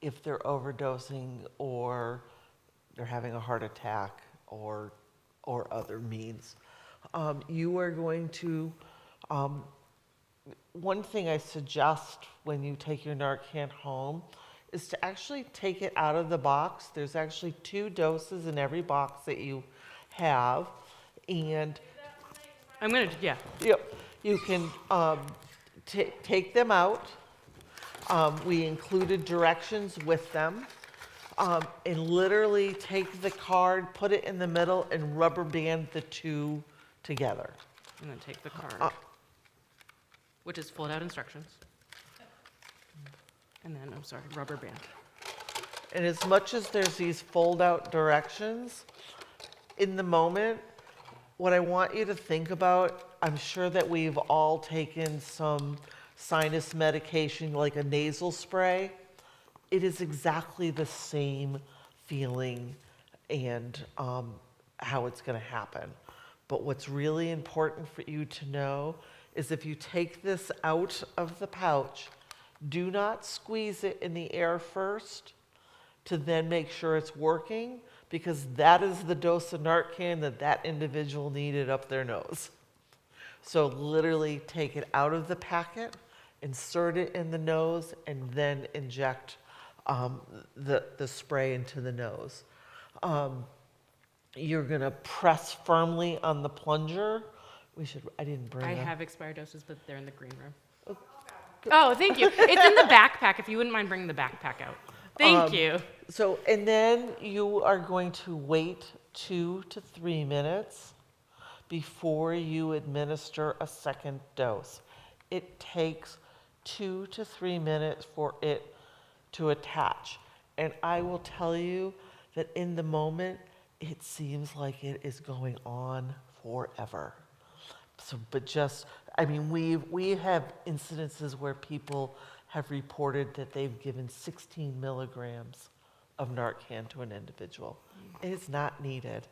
if they're overdosing or they're having a heart attack or other means. You are going to, one thing I suggest when you take your Narcan home is to actually take it out of the box. There's actually 2 doses in every box that you have, and Yeah. yep, you can take them out. We included directions with them. And literally take the card, put it in the middle, and rubber band the 2 together. And then take the card, which is fold out instructions. And then, rubber band. And as much as there's these fold out directions, in the moment, what I want you to think about, I'm sure that we've all taken some sinus medication like a nasal spray. It is exactly the same feeling and how it's going to happen. But what's really important for you to know is if you take this out of the pouch, do not squeeze it in the air first to then make sure it's working, because that is the dose of Narcan that individual needed up their nose. So literally take it out of the packet, insert it in the nose, and then inject the spray into the nose. You're going to press firmly on the plunger. I didn't bring I them. have expired doses, but they're in the green room. Oh, thank you. It's in the backpack, if you wouldn't mind bringing the backpack out. Thank you. So, and then you are going to wait 2 to 3 minutes before you administer a second dose. It takes 2 to 3 minutes for it to attach. And I will tell you that in the moment, it seems like it is going on forever. So, but just, I mean, we have incidences where people have reported that they've given 16 milligrams of Narcan to an individual. It is not needed.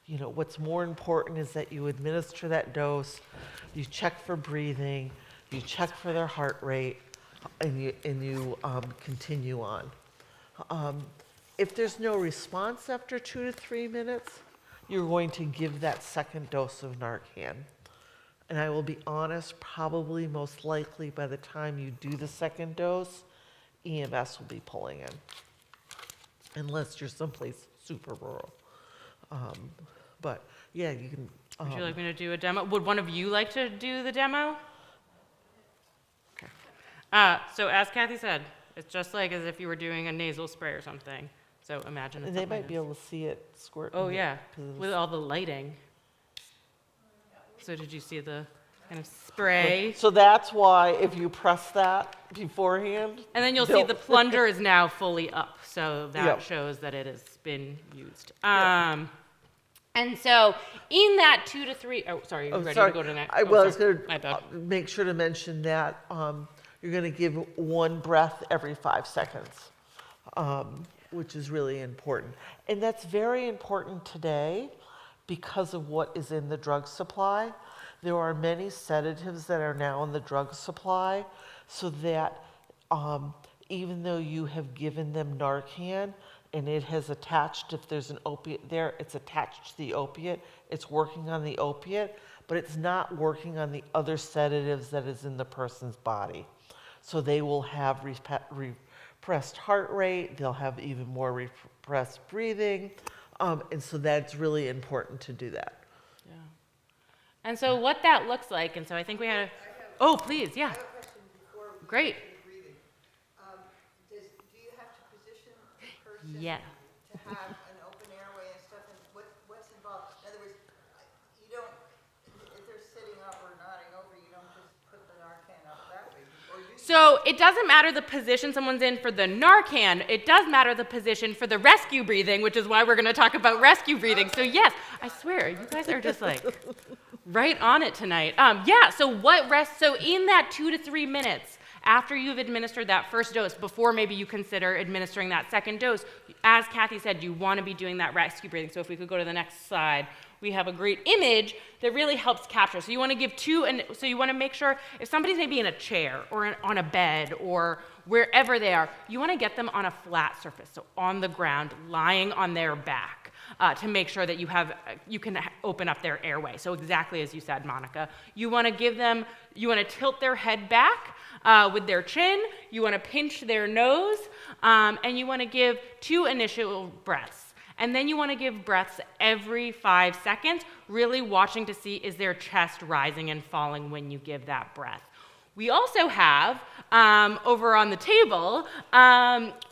You know, what's more important is that you administer that dose, you check for breathing, you check for their heart rate, and you continue on. If there's no response after 2 to 3 minutes, you're going to give that second dose of Narcan. And I will be honest, probably most likely by the time you do the second dose, EMS will be pulling in, unless you're someplace super rural. But yeah, you can. Would you like me to do a demo? Would one of you like to do the demo? So as Kathy said, it's just like as if you were doing a nasal spray or something. So imagine. And they might be able to see it squirt. Oh yeah, with all the lighting. So did you see the? kind of spray. So that's why if you press that beforehand. And then you'll see they'll- the plunger is now fully up, so that Yep. shows that it has been used. And so in that 2 to 3, oh, sorry, you're ready to go to the next? I was sorry. going My bad. to make sure to mention that you're going to give one breath every 5 seconds, which is really important. And that's very important today because of what is in the drug supply. There are many sedatives that are now in the drug supply, so that even though you have given them Narcan, and it has attached, if there's an opiate there, it's attached to the opiate. It's working on the opiate, but it's not working on the other sedatives that is in the person's body. So they will have repressed heart rate, they'll have even more repressed breathing, and so that's really important to do that. Yeah. And so what that looks like, and so I think we had a, oh, please, yeah. I have a question before we Great. get to breathing. Do you have to position the person Yeah. to have an open airway and stuff, and what's involved? In other words, you don't, if they're sitting up or nodding over, you don't just put the Narcan up that way, or do you? So it doesn't matter the position someone's in for the Narcan, it does matter the position for the rescue breathing, which is why we're going to talk about rescue breathing. So yes, I swear, you guys are just like right on it tonight. So in that 2 to 3 minutes after you've administered that first dose, before maybe you consider administering that second dose, as Kathy said, you want to be doing that rescue breathing. So if we could go to the next slide, we have a great image that really helps capture. So you want to give so you want to make sure if somebody's maybe in a chair or on a bed or wherever they are, you want to get them on a flat surface, so on the ground, lying on their back, to make sure that you can open up their airway. So exactly as you said, Monica, you want to tilt their head back with their chin, you want to pinch their nose, and you want to give 2 initial breaths. And then you want to give breaths every 5 seconds, really watching to see is their chest rising and falling when you give that breath. We also have, over on the table,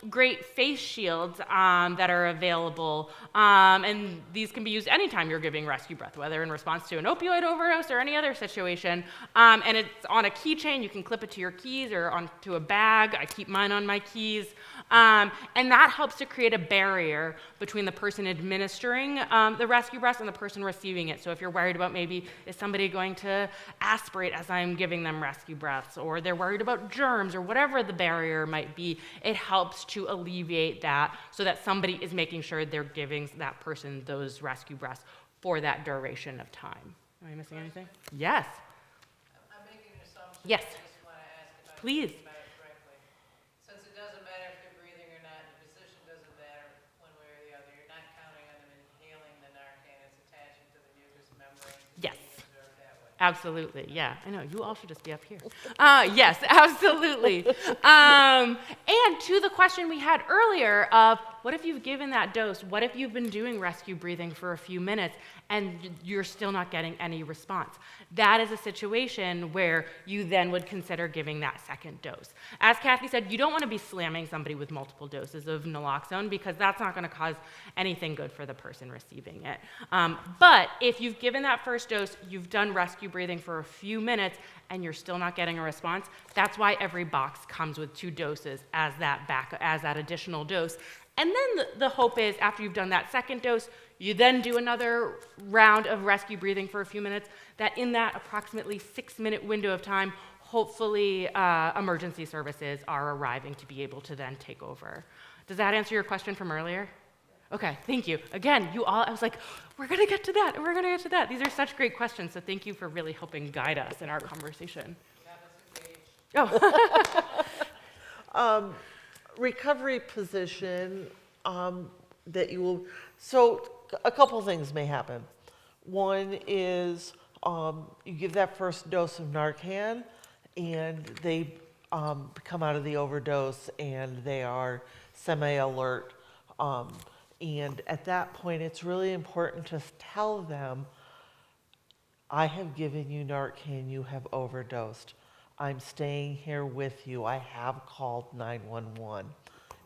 great face shields that are available, and these can be used anytime you're giving rescue breath, whether in response to an opioid overdose or any other situation. And it's on a keychain. You can clip it to your keys or onto a bag. I keep mine on my keys. And that helps to create a barrier between the person administering the rescue breath and the person receiving it. So if you're worried about maybe, is somebody going to aspirate as I'm giving them rescue breaths, or they're worried about germs or whatever the barrier might be, it helps to alleviate that so that somebody is making sure they're giving that person those rescue breaths for that duration of time. Am I missing anything? Yes. I'm making an assumption. Yes. I just want to ask if I'm Please. thinking about it correctly. Since it doesn't matter if they're breathing or not, the position doesn't matter one way or the other, you're not counting on them inhaling the Narcan, it's attaching to the mucous membrane. Yes. Observed that way. Absolutely, yeah. I know, you all should just be up here. Yes, absolutely. And to the question we had earlier of, what if you've given that dose? What if you've been doing rescue breathing for a few minutes and you're still not getting any response? That is a situation where you then would consider giving that second dose. As Kathy said, you don't want to be slamming somebody with multiple doses of naloxone because that's not going to cause anything good for the person receiving it. But if you've given that first dose, you've done rescue breathing for a few minutes, and you're still not getting a response, that's why every box comes with 2 doses as that additional dose. And then the hope is after you've done that second dose, you then do another round of rescue breathing for a few minutes, that in that approximately 6-minute window of time, hopefully emergency services are arriving to be able to then take over. Does that answer your question from earlier? Okay, thank you. Again, I was like, we're going to get to that, and we're going to get to that. These are such great questions, so thank you for really helping guide us in our conversation. Oh. Recovery position that you will, so a couple things may happen. One is you give that first dose of Narcan and they come out of the overdose and they are semi-alert. And at that point, it's really important to tell them, I have given you Narcan, you have overdosed. I'm staying here with you. I have called 911.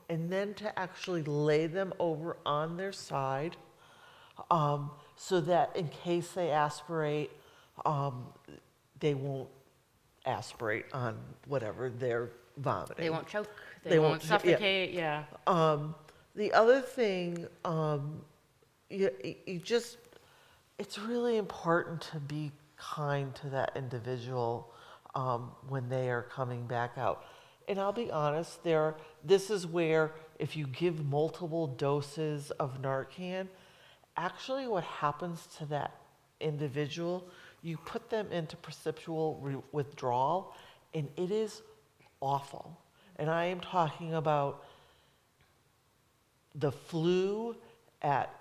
And then to actually lay them over on their side so that in case they aspirate, they won't aspirate on whatever they're vomiting. They won't choke. They, They won't won't ch- yeah. suffocate. Yeah. The other thing, you just, it's really important to be kind to that individual when they are coming back out. And I'll be honest, this is where if you give multiple doses of Narcan, actually what happens to that individual, you put them into perceptual withdrawal, and it is awful. And I am talking about the flu at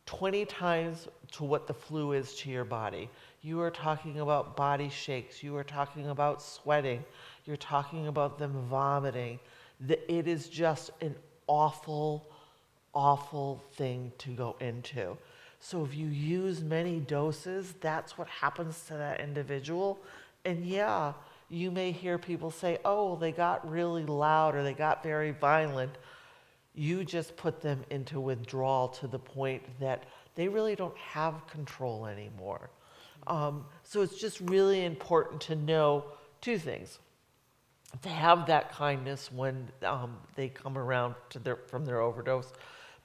20 times to what the flu is to your body. You are talking about body shakes. You are talking about sweating. You're talking about them vomiting. It is just an awful, awful thing to go into. So if you use many doses, that's what happens to that individual. And yeah, you may hear people say, oh, they got really loud or they got very violent. You just put them into withdrawal to the point that they really don't have control anymore. So it's just really important to know two things. To have that kindness when they come around from their overdose,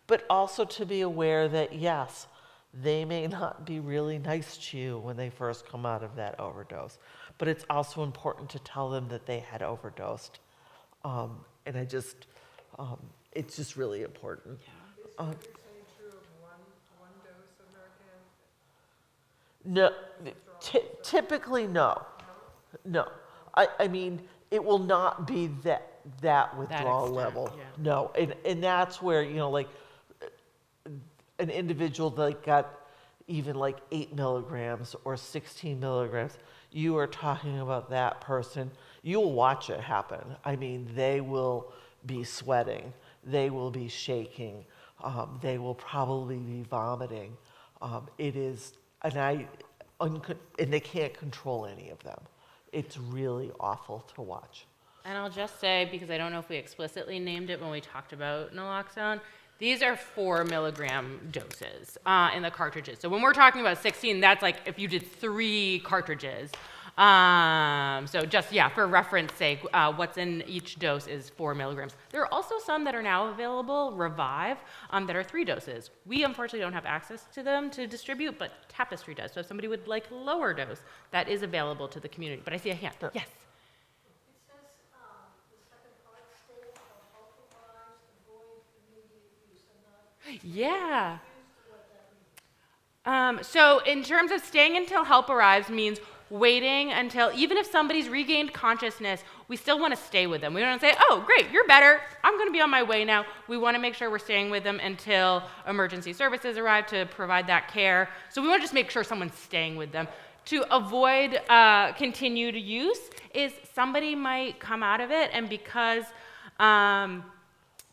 but also to be aware that, yes, they may not be really nice to you when they first come out of that overdose. But it's also important to tell them that they had overdosed. And it's just really important. Is what you're saying true of one dose of Narcan? No, typically no. No. I mean, it will not be that withdrawal extent, level. yeah. No, and that's where, like an individual that got even like 8 milligrams or 16 milligrams, you are talking about that person. You'll watch it happen. I mean, they will be sweating. They will be shaking. They will probably be vomiting. And they can't control any of them. It's really awful to watch. And I'll just say, because I don't know if we explicitly named it when we talked about naloxone, these are 4 milligram doses in the cartridges. So when we're talking about 16, that's like if you did 3 cartridges. So just, yeah, for reference sake, what's in each dose is 4 milligrams. There are also some that are now available, Revive, that are 3 doses. We unfortunately don't have access to them to distribute, but Tapestry does. So if somebody would like lower dose, that is available to the community. But I see a hand. Yes. It says, the second part states of healthy lives avoid immediate use and not Yeah. use what that means. So in terms of staying until help arrives means waiting until, even if somebody's regained consciousness, we still want to stay with them. We don't want to say, oh, great, you're better. I'm going to be on my way now. We want to make sure we're staying with them until emergency services arrive to provide that care. So we want to just make sure someone's staying with them. To avoid continued use is somebody might come out of it, and because the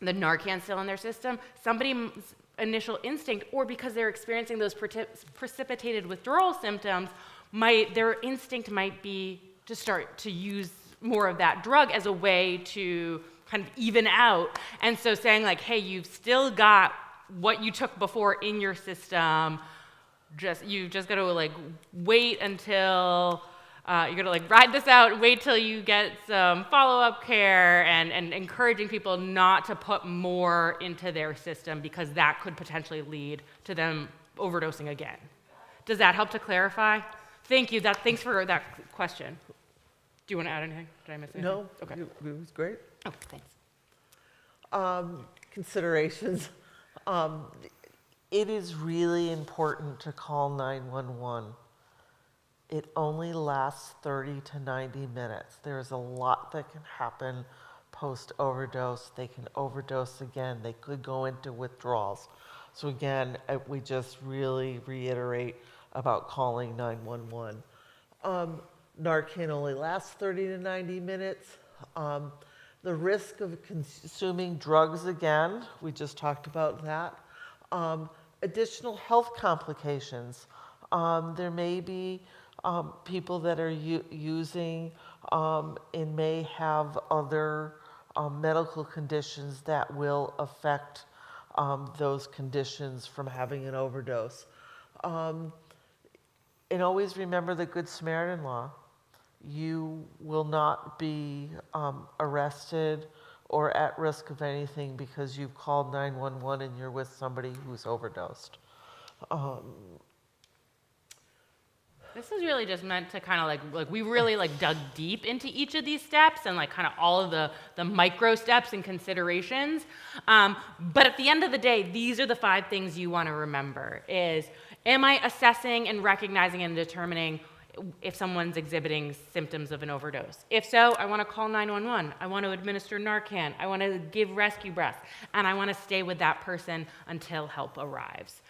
Narcan's still in their system, somebody's initial instinct, or because they're experiencing those precipitated withdrawal symptoms, their instinct might be to start to use more of that drug as a way to kind of even out. And so saying like, hey, you've still got what you took before in your system. You just got to like wait until you're gonna like ride this out, wait till you get some follow-up care, and encouraging people not to put more into their system because that could potentially lead to them overdosing again. Does that help to clarify? Thank you. Thanks for that question. Do you want to add anything? Did I miss anything? No, Okay. it was great. Oh, thanks. Considerations. It is really important to call 911. It only lasts 30 to 90 minutes. There's a lot that can happen post-overdose. They can overdose again. They could go into withdrawals. So again, we just really reiterate about calling 911. Narcan only lasts 30 to 90 minutes. The risk of consuming drugs again, we just talked about that. Additional health complications. There may be people that are using and may have other medical conditions that will affect those conditions from having an overdose. And always remember the Good Samaritan law. you will not be arrested or at risk of anything because you've called 911 and you're with somebody who's overdosed. This is really just meant to kind of like we really like dug deep into each of these steps and like kind of all of the micro steps and considerations. But at the end of the day, these are the 5 things you want to remember is, am I assessing and recognizing and determining if someone's exhibiting symptoms of an overdose? If so, I want to call 911. I want to administer Narcan. I want to give rescue breaths. And I want to stay with that person until help arrives.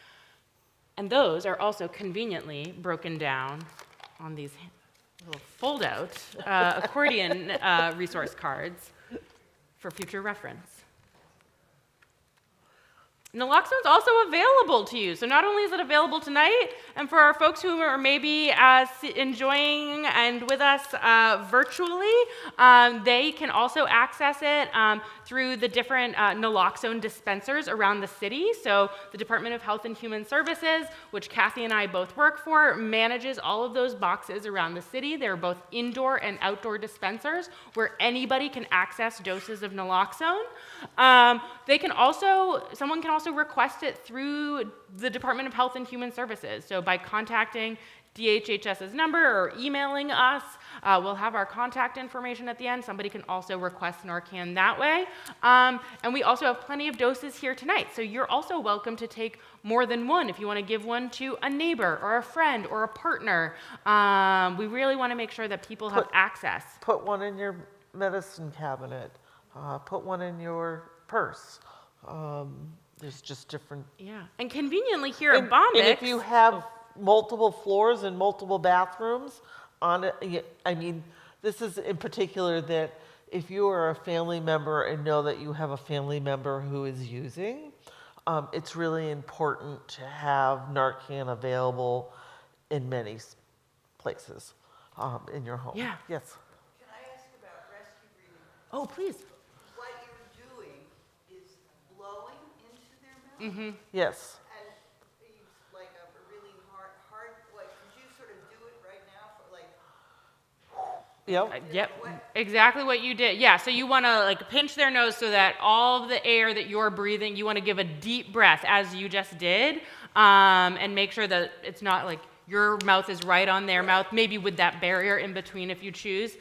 And those are also conveniently broken down on these little fold-out accordion resource cards for future reference. Naloxone's also available to you. So not only is it available tonight, and for our folks who are maybe enjoying and with us virtually, they can also access it through the different naloxone dispensers around the city. So the Department of Health and Human Services, which Kathy and I both work for, manages all of those boxes around the city. They're both indoor and outdoor dispensers where anybody can access doses of naloxone. Someone can also request it through the Department of Health and Human Services. So by contacting DHHS's number or emailing us, we'll have our contact information at the end. Somebody can also request Narcan that way. And we also have plenty of doses here tonight. So you're also welcome to take more than one if you want to give one to a neighbor or a friend or a partner. We really want to make sure that people have access. Put one in your medicine cabinet. Put one in your purse. There's just different. Yeah, and conveniently here at Bombyx. And if you have multiple floors and multiple bathrooms on it, I mean, this is in particular that if you are a family member and know that you have a family member who is using, it's really important to have Narcan available in many places in your home. Yeah. Yes. Can I ask about rescue breathing? Oh, please. What you're doing is blowing into their mouth? Yes. And it's like a really hard, like, could you sort of do it right now for like, Yep. Yep, exactly what you did. Yeah, so you want to like pinch their nose so that all of the air that you're breathing, you want to give a deep breath as you just did, and make sure that it's not like your mouth is right on their mouth, maybe with that barrier in between if you choose,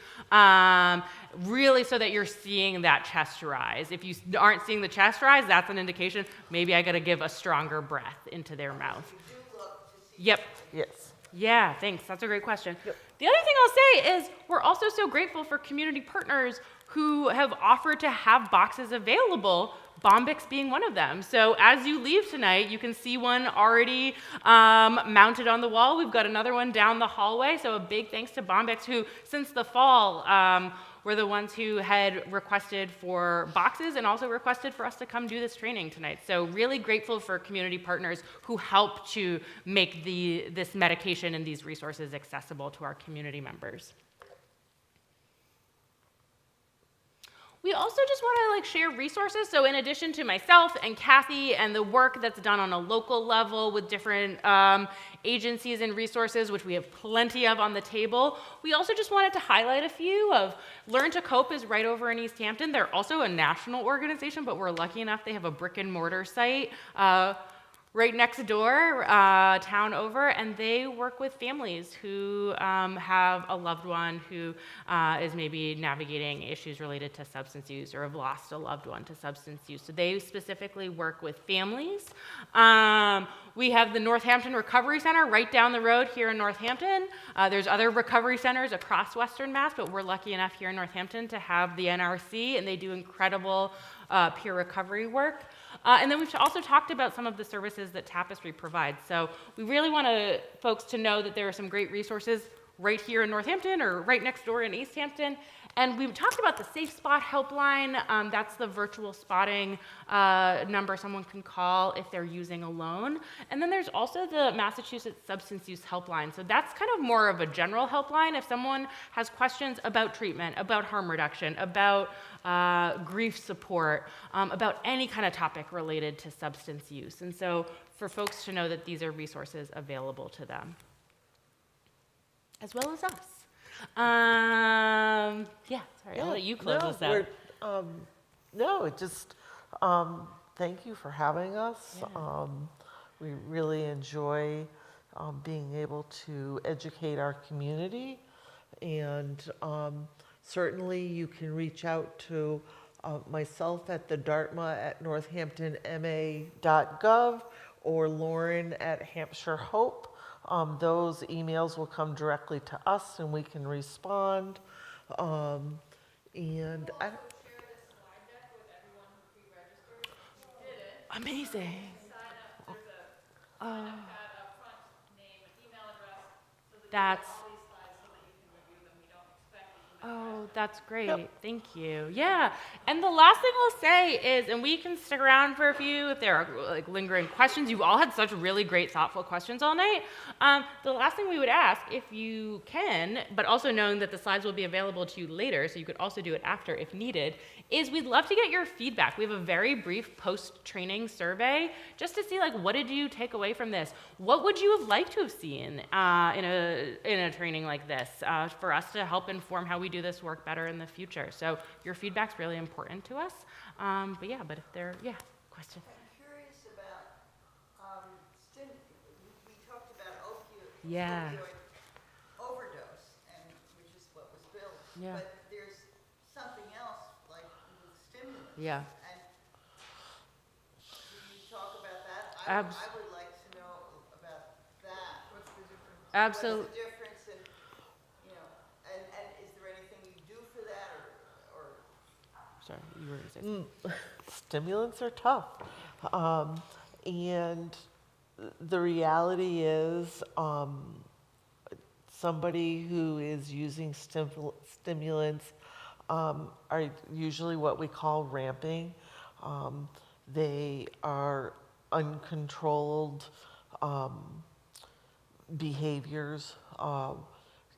really so that you're seeing that chest rise. If you aren't seeing the chest rise, that's an indication maybe I got to give a stronger breath into their mouth. you do look to see? Yep. Yes. Yeah, thanks. That's a great question. Yep. The other thing I'll say is we're also so grateful for community partners who have offered to have boxes available, Bombyx being one of them. So as you leave tonight, you can see one already mounted on the wall. We've got another one down the hallway. So a big thanks to Bombyx, who since the fall were the ones who had requested for boxes and also requested for us to come do this training tonight. So really grateful for community partners who help to make this medication and these resources accessible to our community members. We also just want to like share resources. So in addition to myself and Kathy and the work that's done on a local level with different agencies and resources, which we have plenty of on the table, we also just wanted to highlight a few of Learn to Cope is right over in East Hampton. They're also a national organization, but we're lucky enough they have a brick and mortar site right next door, town over, and they work with families who have a loved one who is maybe navigating issues related to substance use or have lost a loved one to substance use. So they specifically work with families. We have the Northampton Recovery Center right down the road here in Northampton. There's other recovery centers across Western Mass, but we're lucky enough here in Northampton to have the NRC, and they do incredible peer recovery work. And then we've also talked about some of the services that Tapestry provides. So we really want folks to know that there are some great resources right here in Northampton or right next door in East Hampton. And we've talked about the Safe Spot helpline. That's the virtual spotting number someone can call if they're using a loan. And then there's also the Massachusetts Substance Use Helpline. So that's kind of more of a general helpline. If someone has questions about treatment, about harm reduction, about grief support, about any kind of topic related to substance use. And so for folks to know that these are resources available to them, as well as us. Yeah, sorry, I'll let you close no, this out. No, it just, thank you for having us. We really enjoy being able to educate our community. And certainly you can reach out to myself at the Dartma at northamptonma.gov or Lauren at Hampshire HOPE. Those emails will come directly to us and we can respond. And I, Amazing. That's Oh, that's great. Thank you. Yeah. And the last thing I'll say is, and we can stick around for a few if there are like lingering questions. You've all had such really great, thoughtful questions all night. The last thing we would ask, if you can, but also knowing that the slides will be available to you later, so you could also do it after if needed, is we'd love to get your feedback. We have a very brief post-training survey just to see, like, what did you take away from this? What would you have liked to have seen in a training like this for us to help inform how we do this work better in the future? So your feedback's really important to us. But if there, question. I'm curious about, we talked about Yeah. opioid overdose, which is what was billed. Yeah. But there's something else, like with stimulants. Yeah. And can you talk about that? I would like to know about that. What's the difference? Absolutely. What's the difference and, and is there anything you do for that or Sorry, you were going to say stimulants are tough. And the reality is somebody who is using stimulants are usually what we call ramping. They are uncontrolled behaviors.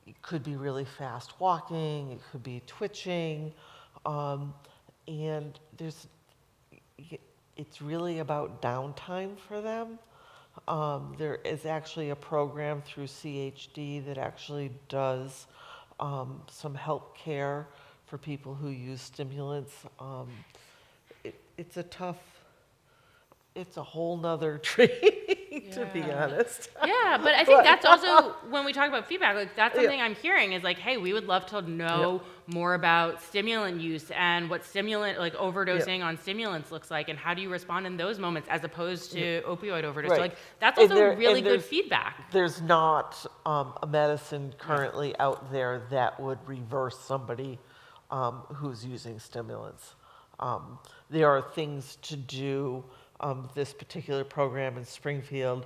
It could be really fast walking, it could be twitching, and it's really about downtime for them. There is actually a program through CHD that actually does some help care for people who use stimulants. It's a whole nother training, to be honest. Yeah, but I think that's also, when we talk about feedback, like that's something I'm hearing is like, hey, we would love to know more about stimulant use and what stimulant, like overdosing on stimulants looks like, and how do you respond in those moments as opposed to opioid overdose. Right. So like that's also really good there's- feedback. There's not a medicine currently out there that would reverse somebody who's using stimulants. There are things to do. This particular program in Springfield,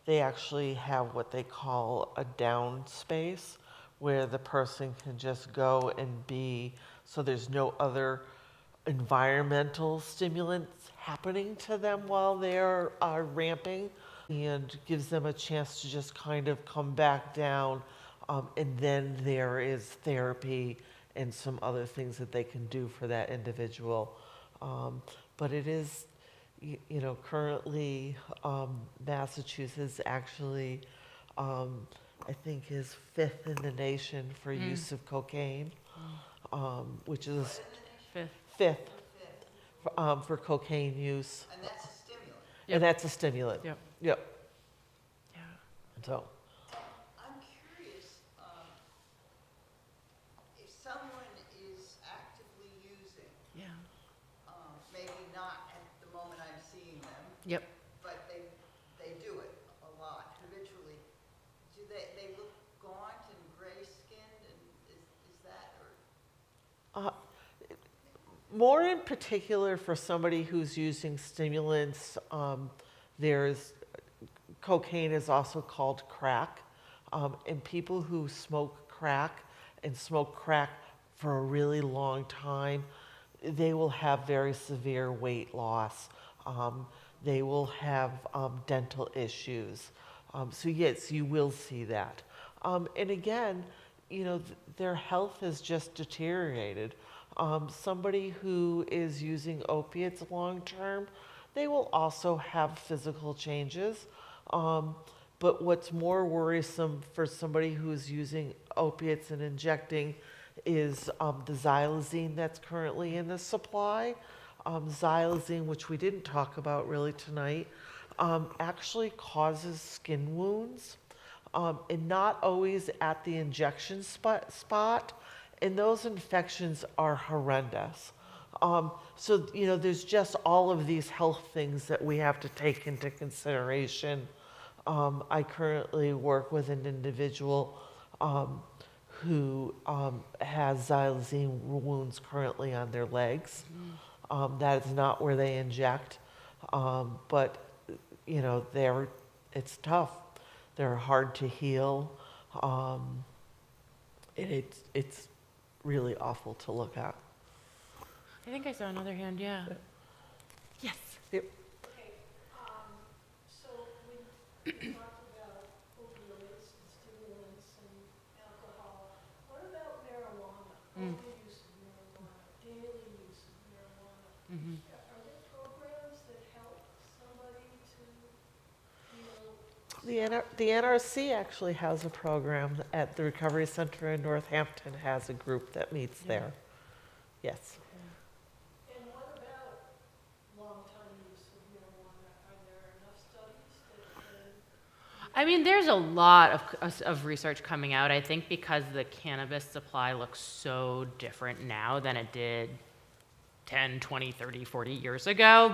they actually have what they call a down space where the person can just go and be, so there's no other environmental stimulants happening to them while they're ramping, and gives them a chance to just kind of come back down. And then there is therapy and some other things that they can do for that individual. But it is, currently Massachusetts actually, I think, is 5th in the nation for use of cocaine, which is fifth for cocaine use. and that's a stimulant. And that's a stimulant. Yep. Yep. Yeah. So, I'm curious, if someone is actively using, Yeah. maybe not at the moment I'm seeing them, Yep. but they do it a lot habitually, do they look gaunt and gray-skinned, and is that, or? more in particular for somebody who's using stimulants, there's cocaine is also called crack, and people who smoke crack and smoke crack for a really long time, they will have very severe weight loss. They will have dental issues. So yes, you will see that. And again, their health has just deteriorated. Somebody who is using opiates long term, they will also have physical changes. But what's more worrisome for somebody who's using opiates and injecting is the xylazine that's currently in the supply. Xylazine, which we didn't talk about really tonight, actually causes skin wounds, and not always at the injection spot, and those infections are horrendous. So, there's just all of these health things that we have to take into consideration. I currently work with an individual who has xylazine wounds currently on their legs. That is not where they inject, but it's tough. They're hard to heal, and it's really awful to look at. I think I saw another hand, yeah. Yes. Yep. Okay, so we talked about opioids and stimulants and alcohol. What about marijuana? Overuse of marijuana, daily use of marijuana? Are there programs that help somebody to, The NRC actually has a program at the Recovery Center in Northampton, has a group that meets there. Yes. and what about long-time use of marijuana? Are there enough studies that I mean, there's a lot of research coming out, I think, because the cannabis supply looks so different now than it did 10, 20, 30, 40 years ago,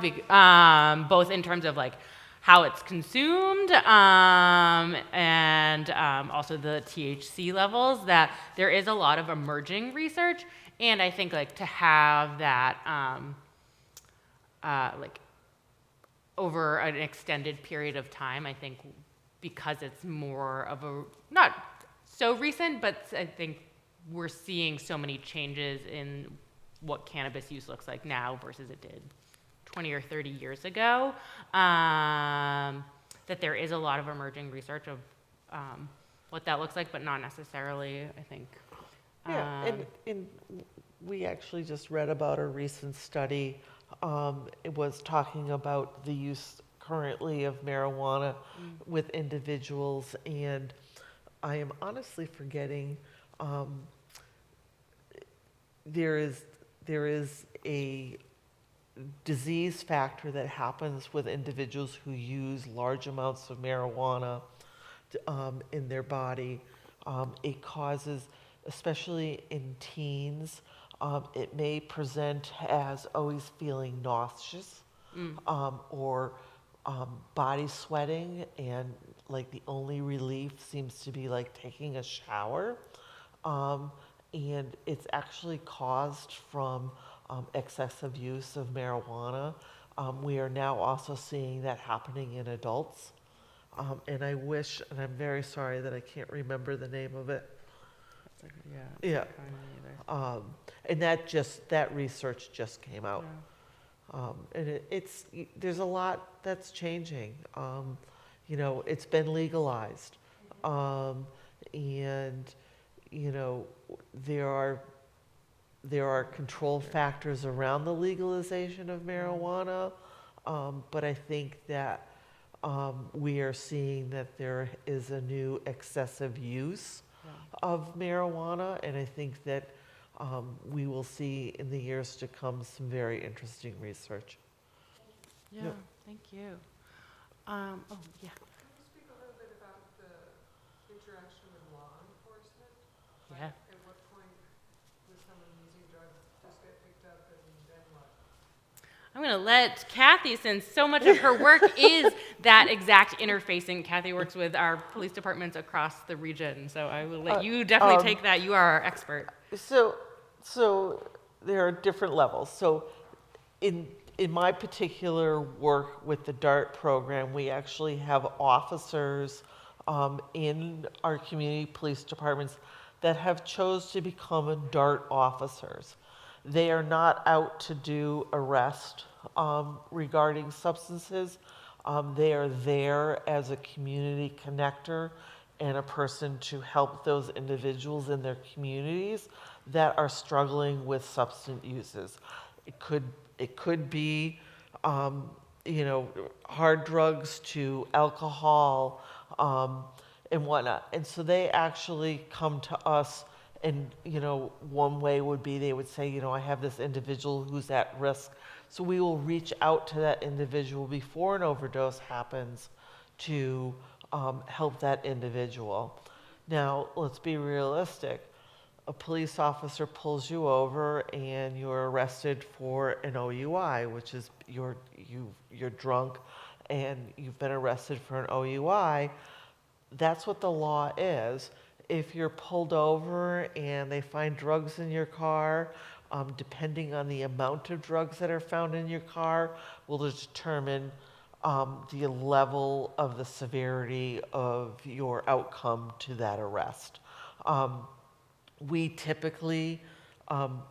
both in terms of like how it's consumed and also the THC levels, that there is a lot of emerging research. And I think like to have that like over an extended period of time, I think because it's more of a, not so recent, but I think we're seeing so many changes in what cannabis use looks like now versus it did 20 or 30 years ago, that there is a lot of emerging research of what that looks like, but not necessarily, I think. Yeah, and we actually just read about a recent study. It was talking about the use currently of marijuana with individuals, and I am honestly forgetting, there is a disease factor that happens with individuals who use large amounts of marijuana in their body. It causes, especially in teens, it may present as always feeling nauseous or body sweating, and like the only relief seems to be like taking a shower. And it's actually caused from excessive use of marijuana. We are now also seeing that happening in adults. And I wish, and I'm very sorry that I can't remember the name of it. Yeah. And that research just came out. And there's a lot that's changing. It's been legalized. And there are control factors around the legalization of marijuana, but I think that we are seeing that there is a new excessive use of marijuana, and I think that we will see in the years to come some very interesting research. Yeah, Yep. thank you. Oh, yeah. Can you speak a little bit about the interaction with law enforcement? Yeah. At what point was someone using drugs just get picked up and then what? I'm going to let Kathy, since so much of her work is that exact interfacing. Kathy works with our police departments across the region, so I will let you definitely take that. You are our expert. So there are different levels. So in my particular work with the DART program, we actually have officers in our community police departments that have chose to become DART officers. They are not out to do arrest regarding substances. They are there as a community connector and a person to help those individuals in their communities that are struggling with substance uses. It could be, hard drugs to alcohol. and whatnot. And so they actually come to us, and, one way would be they would say, I have this individual who's at risk. So we will reach out to that individual before an overdose happens to help that individual. Now, let's be realistic. A police officer pulls you over and you're arrested for an OUI, which is you're drunk and you've been arrested for an OUI. That's what the law is. If you're pulled over and they find drugs in your car, depending on the amount of drugs that are found in your car, will determine the level of the severity of your outcome to that arrest. We typically,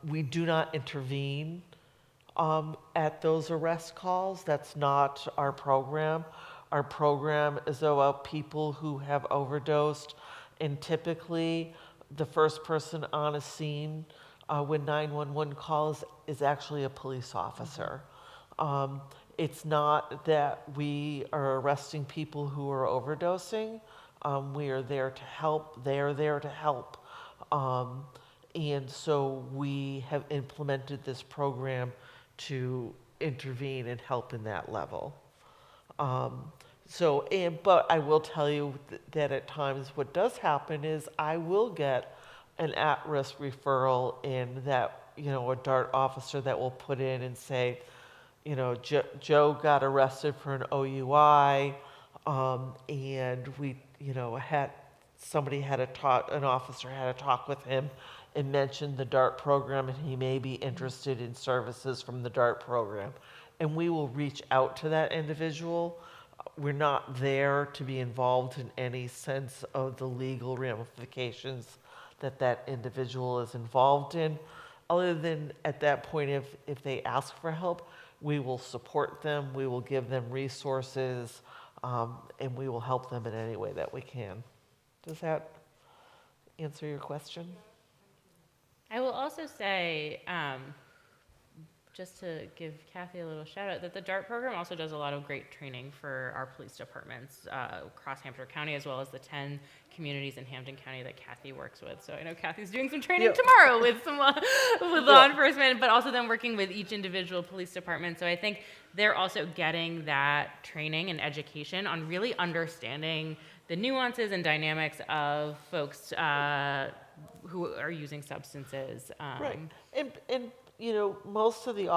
we do not intervene at those arrest calls. That's not our program. Our program is about people who have overdosed, and typically the first person on a scene when 911 calls is actually a police officer. It's not that we are arresting people who are overdosing. We are there to help. They are there to help. And so we have implemented this program to intervene and help in that level. But I will tell you that at times what does happen is I will get an at-risk referral in that, a DART officer that will put in and say, Joe got arrested for an OUI, and we, an officer had a talk with him and mentioned the DART program, and he may be interested in services from the DART program. And we will reach out to that individual. We're not there to be involved in any sense of the legal ramifications that individual is involved in. Other than at that point, if they ask for help, we will support them, we will give them resources, and we will help them in any way that we can. Does that answer your question? I will also say, just to give Kathy a little shout out, that the DART program also does a lot of great training for our police departments across Hampshire County, as well as the 10 communities in Hampton County that Kathy works with. So I know Kathy's doing some training tomorrow with some law enforcement, but also then working with each individual police department. So I think they're also getting that training and education on really understanding the nuances and dynamics of folks who are using substances. Right. And most of the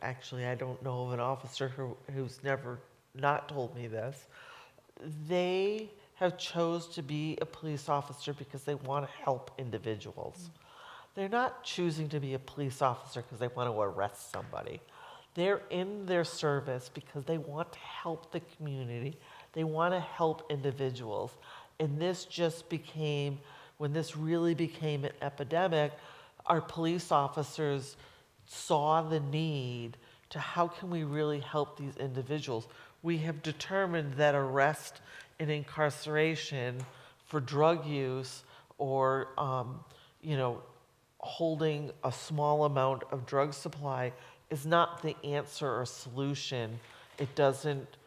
actually, I don't know of an officer who's never not told me this. They have chose to be a police officer because they want to help individuals. They're not choosing to be a police officer because they want to arrest somebody. They're in their service because they want to help the community. They want to help individuals. And this just became, when this really became an epidemic, our police officers saw the need to how can we really help these individuals. We have determined that arrest and incarceration for drug use or, holding a small amount of drug supply is not the answer or solution. It doesn't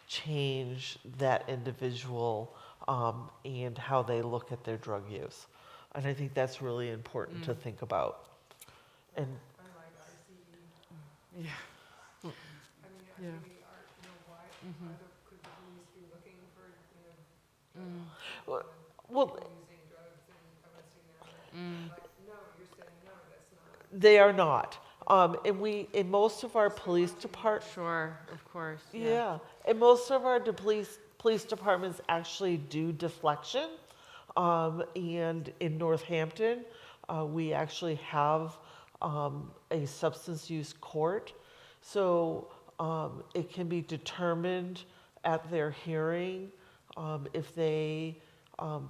change that individual and how they look at their drug use. And I think that's really important to think about. And Unlike ICE. Yeah. I mean, Yeah. why could the police be looking for, well, people using drugs and arresting them? Like, no, you're saying no, that's not. they are not. And in most of our police departments, Sure, of course. yeah, and most of our police departments actually do deflection. And in Northampton, we actually have a substance use court. So it can be determined at their hearing if they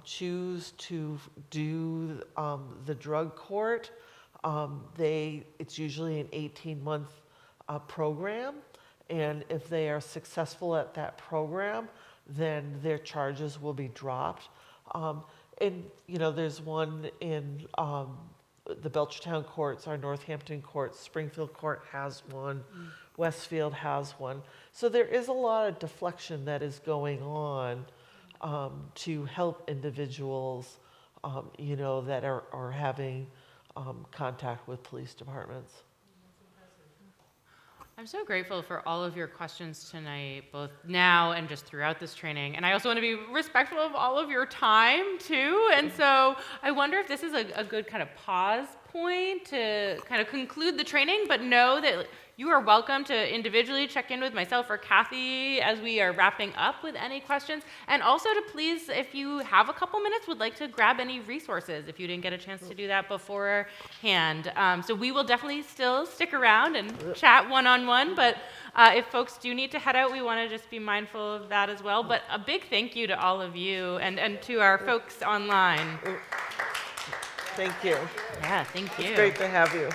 choose to do the drug court. It's usually an 18-month program. And if they are successful at that program, then their charges will be dropped. And, there's one in the Belchertown courts, our Northampton courts, Springfield court has one, Westfield has one. So there is a lot of deflection that is going on to help individuals, you know, that are having contact with police departments. I'm so grateful for all of your questions tonight, both now and just throughout this training. And I also want to be respectful of all of your time, too. And so I wonder if this is a good kind of pause point to kind of conclude the training, but know that you are welcome to individually check in with myself or Kathy as we are wrapping up with any questions. And also to please, if you have a couple minutes, would like to grab any resources if you didn't get a chance to do that beforehand. So we will definitely still stick around and chat one-on-one, but if folks do need to head out, we want to just be mindful of that as well. But a big thank you to all of you and to our folks online. Thank you. Yeah, thank you. It's great to have you.